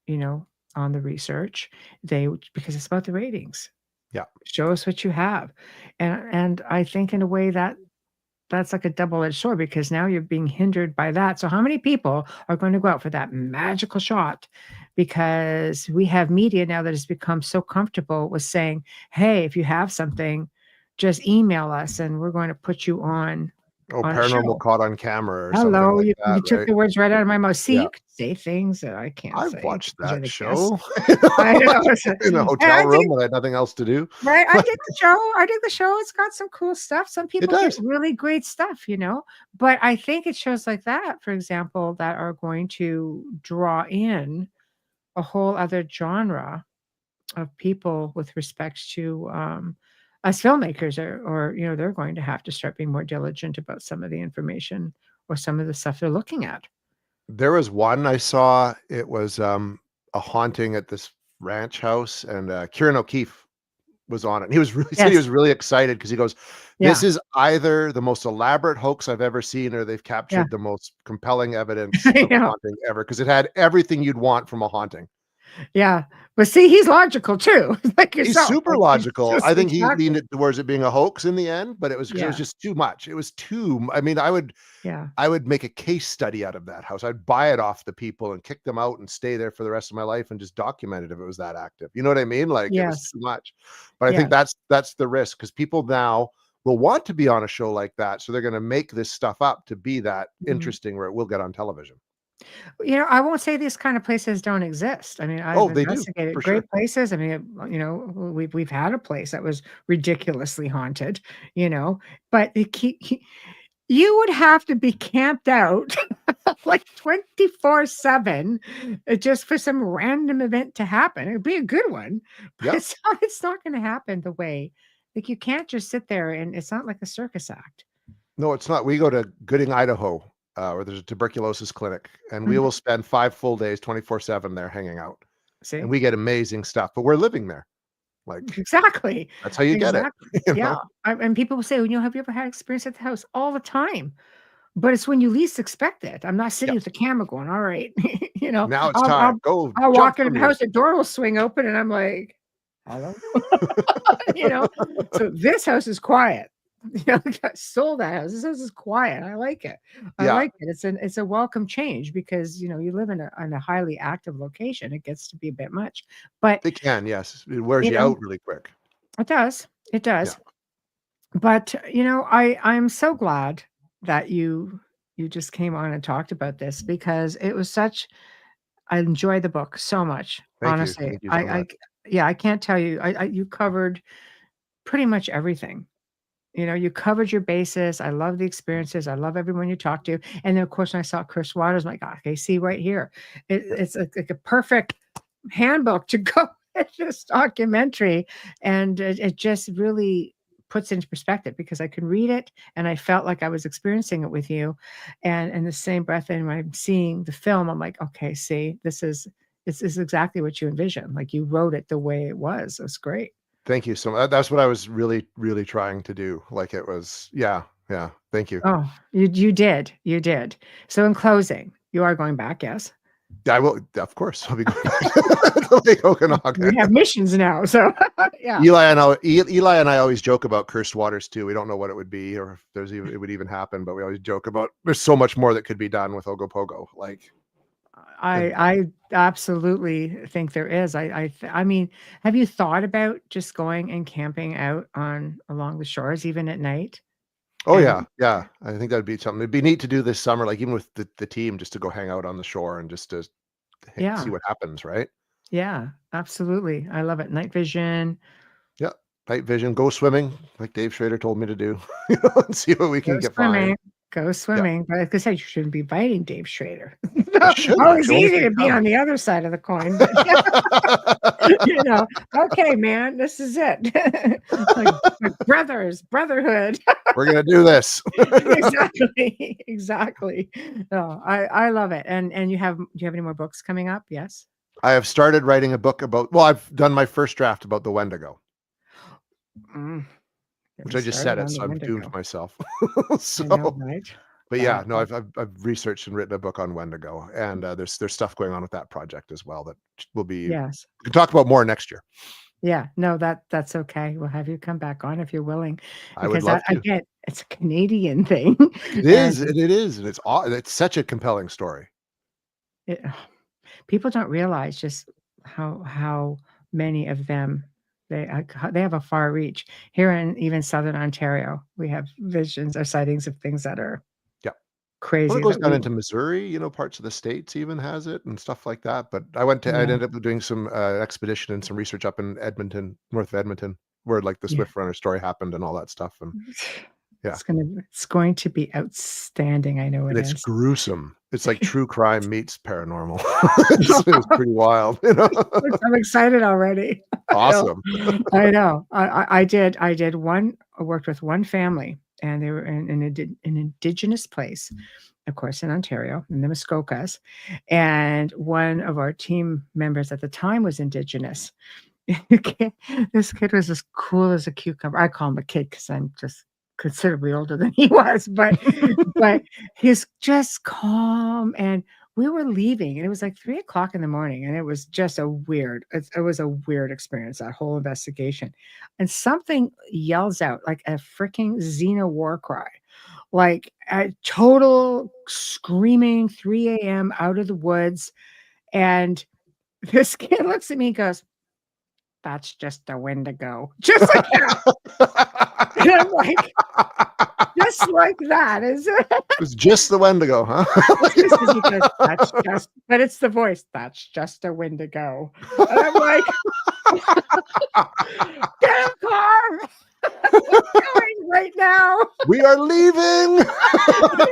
you know, on the research. Because it's about the ratings. Yeah. Show us what you have, and I think in a way that's like a double-edged sword, because now you're being hindered by that. So how many people are going to go out for that magical shot? Because we have media now that has become so comfortable with saying, "Hey, if you have something, just email us and we're going to put you Oh, on a paranormal show." caught on camera or something Hello, like you that, took right? the words right out of my mouth. See, Yeah. you can say things that I can't I've say watched because you're that the guest. show I know. So, in a and hotel room when I had nothing else to do. right, I dig the show, I dig the show, it's got some cool stuff, some It people get does. really great stuff, but I think it's shows like that, for example, that are going to draw in a whole other genre of people with respect to, us filmmakers, or they're going to have to start being more diligent about some of the information or some of the stuff they're looking at. There was one I saw, it was, a haunting at this ranch house, and, Kieran O'Keefe was on it. And he was really said he Yes. was really excited because he goes, Yeah. "This is either the most elaborate hoax I've ever seen, or they've Yeah. captured the most compelling evidence I of a know. haunting ever," because it had everything you'd want from a haunting. Yeah. But see, he's logical too, like He's yourself. super Like, he's logical. just I think he leaned exactly. it towards it being a hoax in the end, but it was because it was Yeah. just too much. It was too I mean, Yeah. I would make a case study out of that house. I'd buy it off the people and kick them out and stay there for the rest of my life and just document it if it was that active. You know what I mean? Like, it was Yes. too much. But I think Yes. that's the risk, because people now will want to be on a show like that, so they're gonna make this stuff up to be that Mhm. interesting where it will get on television. I won't say these kind of places don't exist. I mean, I've Oh, they do, investigated for sure. great places. I mean, we've had a place that was ridiculously haunted, you know, but you would have to be camped out like 24/7 just for some random event to happen. It'd be a good one, but Yep. it's not gonna happen the way like, you can't just sit there and it's not like a circus act. No, it's not. We go to Gooding, Idaho, where there's a tuberculosis clinic, and we Mhm. will spend 5 full days, 24/7 there hanging out, and See? we get amazing stuff, but we're living there. Like, Exactly. that's how you get it, Exactly. you Yeah. know? And people will say, "Well, have you ever had experience at the house?" All the time. But it's when you least expect it. I'm not sitting Yep. with the camera going, "All right." You know, Now it's I'll time. I'll Go I'll jump walk into for the me. house, the door will swing open, and I'm like, "Hello?" You know? So this house is quiet. I sold that house. This house is quiet. I like it. I Yeah, like it. It's a welcome change because, you live in a highly active location. It gets to be a bit much. But, they can, yes. It wears you you know, out really quick. it does. It Yeah. does. But, I'm so glad that you just came on and talked about this because it was such I enjoyed the book so much, Thank you. honestly. Thank you so much. Yeah, I can't tell you. You covered pretty much everything. You covered your bases. I love the experiences. I love everyone you talked to. And then, of course, when I saw Chris Waters, I'm like, okay, see right here. Yeah. It's like a perfect handbook to go with this documentary. And it just really puts it into perspective because I can read it and I felt like I was experiencing it with you. And in the same breath, and when I'm seeing the film, I'm like, okay, see, this is exactly what you envisioned. Like you wrote it the way it was. It was great. Thank you so much. That's what I was really, really trying to do. Like, it was yeah, yeah. Thank you. Oh, you did. You did. So in closing, you are going back, yes? I will, of course, I'll be going back to Lake You Okanagan. have missions now, so yeah. Eli and I always joke about cursed waters too. We don't know what it would be or if it would even happen, but we always joke about there's so much more that could be done with Ogopogo. Like, the I absolutely think there is. I mean, have you thought about just going and camping out on along the shores even at night? oh yeah, And yeah. I think that'd be something. It'd be neat to do this summer, like even with the team, just to go hang out on the shore and just to see yeah, what happens, right? yeah, absolutely. I love it. Night vision, Yeah. Night vision, go swimming, like Dave Schrader told me to do, and see what we go can get find. swimming, go Yeah. swimming. But like I said, you shouldn't be biting Dave Schrader. I should. I Always can only easy say to be come. on the other side of the coin, but you know, okay, man, this is it. Like brotherhood. We're gonna do this. Exactly, exactly. No, I love it. And do you have any more books coming up? Yes? I have started writing a book about well, I've done my first draft about the Wendigo, Mm, get which me I just said started it, on the so I've doomed Wendigo. myself. I know, So, right? but yeah, That no, I've researched and written a book on Wendigo, and, there's stuff going on with that project as well that will be we yes. can talk about more next year. Yeah, no, that's okay. We'll have you come back on if you're willing, I would because love that to. again, it's a Canadian thing, It and is, and it is, and it's such a compelling story. it people don't realize just how many of them they have a far reach. Here in even Southern Ontario, we have visions or sightings of things that are Yeah. Well, it crazy goes that down we into Missouri, parts of the States even has it and stuff like that, but I yeah, ended up doing some, expedition and some research up in Edmonton, north of Edmonton, where, like, the yeah. Swift Runner story happened and all that stuff, and yeah, It's going to be outstanding, I know and it it's is. gruesome. It's like true crime meets paranormal. It's pretty wild. I'm excited already. I know. Awesome. I know. I worked with one family, and they were in an indigenous place, of course, in Ontario, in the Muskokas, and one of our team members at the time was indigenous, This kid was as cool as a cucumber. I call him a kid because I'm just considerably older than he was, but he's just calm. And we were leaving, and it was like 3 o'clock in the morning, and it was just it was a weird experience, that whole investigation. And something yells out like a freaking Xena war cry, like a total screaming 3 a.m. out of the woods. And this kid looks at me and goes, "That's just a Wendigo." Just like that. And I'm like, just like that, is it? It's just the Wendigo, huh? That's just, but it's the voice. "That's just a Wendigo." And I'm like, "Get a car. We're going right now." We are leaving.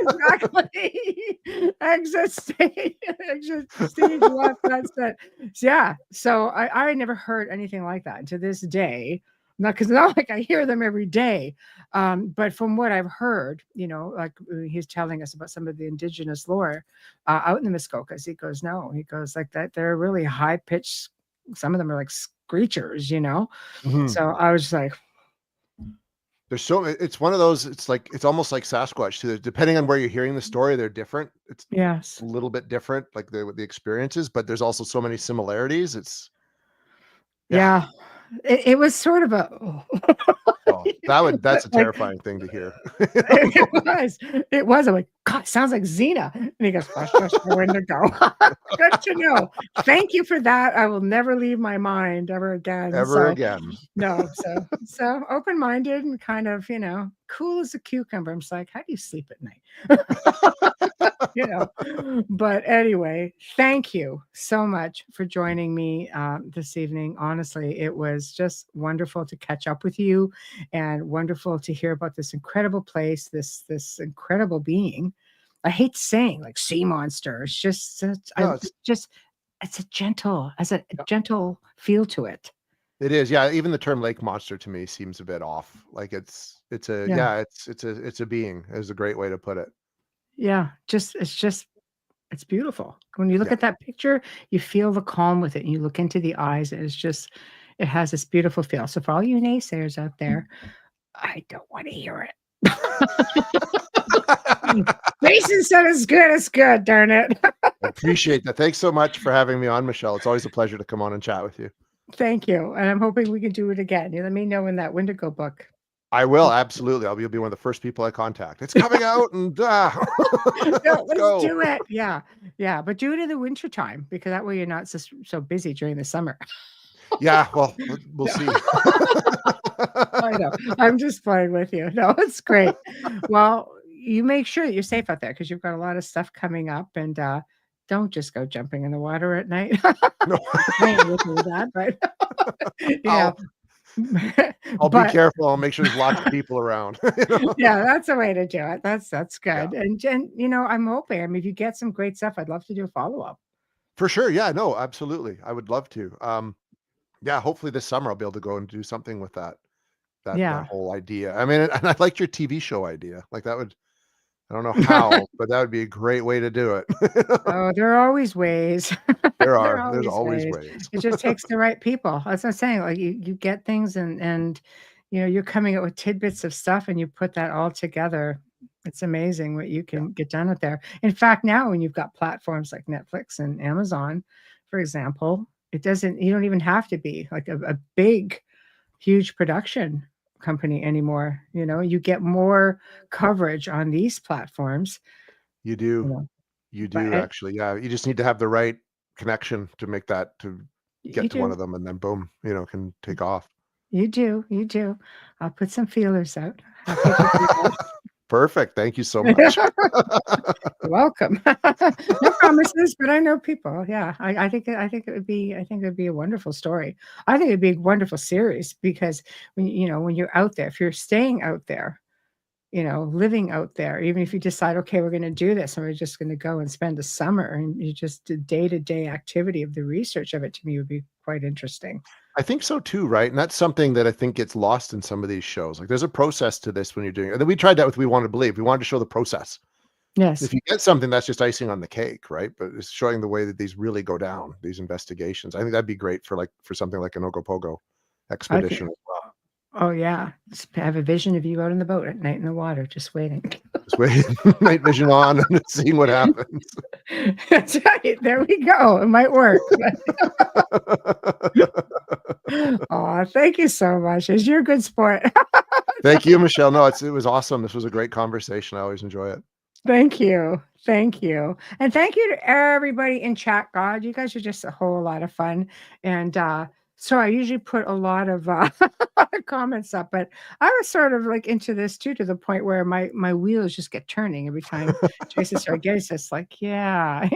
Exactly. Exit stage. Exit stage left. That's it. Yeah. So I never heard anything like that. And to this day, not because not like I hear them every day, but from what I've heard, like he's telling us about some of the indigenous lore out in the Muskokas. He goes, no, he goes like that. They're really high pitched. Some of them are like screechers, Mhm. So I was just like, it's one of those, it's almost like Sasquatch too. Depending on where you're hearing the story, they're different. It's yes. a little bit different, like the experiences, but there's also so many similarities. Yeah. Yeah. It was sort of a Oh, that's a like terrifying thing to hear. it was. I'm like, God, sounds like Xena. And he goes, "That's just a Wendigo." Good to know. Thank you for that. I will never leave my mind ever again. Ever again. No, so open-minded and kind of, cool as a cucumber. I'm just like, how do you sleep at night? But anyway, thank you so much for joining me this evening. Honestly, it was just wonderful to catch up with you, and wonderful to hear about this incredible place, this incredible being. I hate saying like sea monster. It's just, No, it's a gentle feel to it. it is. Yeah, even the term lake monster to me seems a bit off. Like Yeah. it's a being is a great way to put it. Yeah. It's beautiful. When you look Yeah. at that picture, you feel the calm with it, and you look into the eyes, and it has this beautiful feel. So for all you naysayers out there, I don't want to hear it. Mason said it's good, darn it. I appreciate that. Thanks so much for having me on, Michelle. It's always a pleasure to come on and chat with you. Thank you. And I'm hoping we can do it again. You let me know when that Wendigo book. I will, absolutely. You'll be one of the first people I contact. It's coming out, and No, let's go. do it. Yeah. Yeah. But do it in the winter time, because that way you're not so busy during the summer. Yeah, well, we'll see. I know. I'm just playing with you. No, it's great. Well, you make sure that you're safe out there, because you've got a lot of stuff coming up, and don't just go jumping in the water at night. No. I ain't looking at that, but I'll be careful. I'll make sure there's lots of people around. Yeah, that's a way to do it. That's good. Yeah. And I'm hoping. I mean, if you get some great stuff, I'd love to do a follow-up. For sure. Yeah, no, absolutely. I would love to. Yeah, hopefully this summer I'll be able to go and do something with that Yeah. whole idea. I mean, and I liked your TV show idea. Like that would, I don't know how, but that would be a great way to do it. Oh, there are always ways. There's always ways. It just takes the right people. That's what I'm saying. Like you get things, and you're coming up with tidbits of stuff, and you put that all together. It's amazing what you can get done with there. In fact, now when you've got platforms like Netflix and Amazon, for example, you don't even have to be like a big, huge production company anymore. You get more coverage on these platforms. You do. You know, You but do actually. Yeah. You just need to have the right connection to make that, to you get to one do. of them, and then boom, can take off. You do. You do. I'll put some feelers out. Happy to do that. Perfect. Thank you so much. You're welcome. No promises, but I know people. Yeah, I think it would be a wonderful story. I think it'd be a wonderful series, because when you're out there, if you're staying out there, living out there, even if you decide, okay, we're going to do this, and we're just going to go and spend a summer, and you just the day-to-day activity of the research of it, to me, would be quite interesting. I think so too, right? And that's something that I think gets lost in some of these shows. Like there's a process to this when you're doing it. And then we tried that with We Want to Believe. We wanted to show the process. Yes. If you get something, that's just icing on the cake, right? But it's showing the way that these really go down, these investigations. I think that'd be great for something like an Ogopogo I expedition can. as well. Oh yeah. Just have a vision of you out on the boat at night in the water, just waiting. Just waiting, night vision on and seeing what happens. That's right. There we go. It might work. Oh, thank you so much. You're a good sport. Thank you, Michelle. No, it was awesome. This was a great conversation. I always enjoy it. Thank you. Thank you. And thank you to everybody in chat. God, you guys are just a whole lot of fun. And so I usually put a lot of comments up, but I was sort of like into this too, to the point where my wheels just get turning every time Jason started getting this. Like, yeah,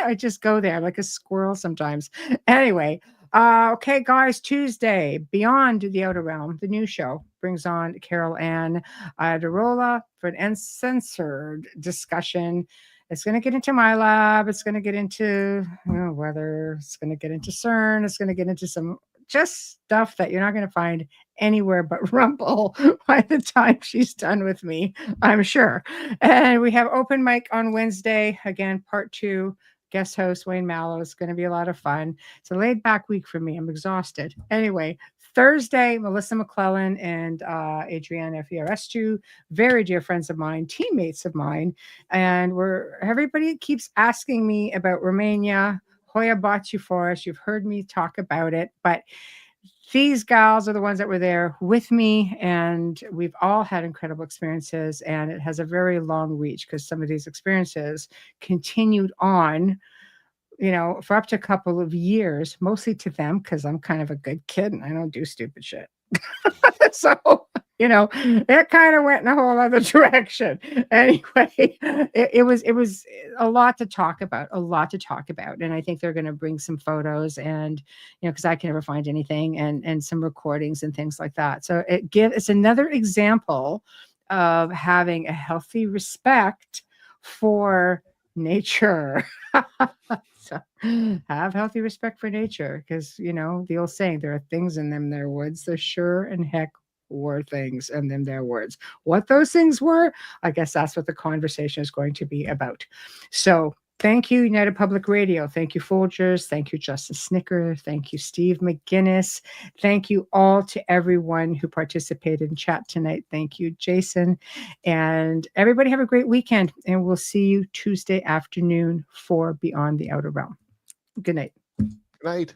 I just go there like a squirrel sometimes. Anyway, okay, guys, Tuesday, Beyond the Outer Realm, the new show, brings on Carol Ann Iderola for an uncensored discussion. It's going to get into my lab. It's going to get into weather. It's going to get into CERN. It's going to get into some just stuff that you're not going to find anywhere but Rumble by the time she's done with me, I'm sure. And we have open mic on Wednesday, again, part 2. Guest host Wayne Mallow. It's going to be a lot of fun. It's a laid back week for me. I'm exhausted. Anyway, Thursday, Melissa McClellan and Adriana Fiorestu, very dear friends of mine, teammates of mine. And everybody keeps asking me about Romania, Hoya Baciu Forest. You've heard me talk about it, but these gals are the ones that were there with me, and we've all had incredible experiences, and it has a very long reach because some of these experiences continued on, for up to a couple of years, mostly to them because I'm kind of a good kid and I don't do stupid shit. So, it kind of went in a whole other direction. Anyway, it was a lot to talk about, And I think they're going to bring some photos and, because I can never find anything, and some recordings and things like that. So it's another example of having a healthy respect for nature. So have healthy respect for nature, because the old saying, there are things in them their woods. There sure and heck were things in them their words. What those things were, I guess that's what the conversation is going to be about. So thank you, United Public Radio. Thank you, Folgers. Thank you, Justice Snicker. Thank you, Steve McGinnis. Thank you all to everyone who participated in chat tonight. Thank you, Jason. And everybody have a great weekend. And we'll see you Tuesday afternoon for Beyond the Outer Realm. Good night. Good night.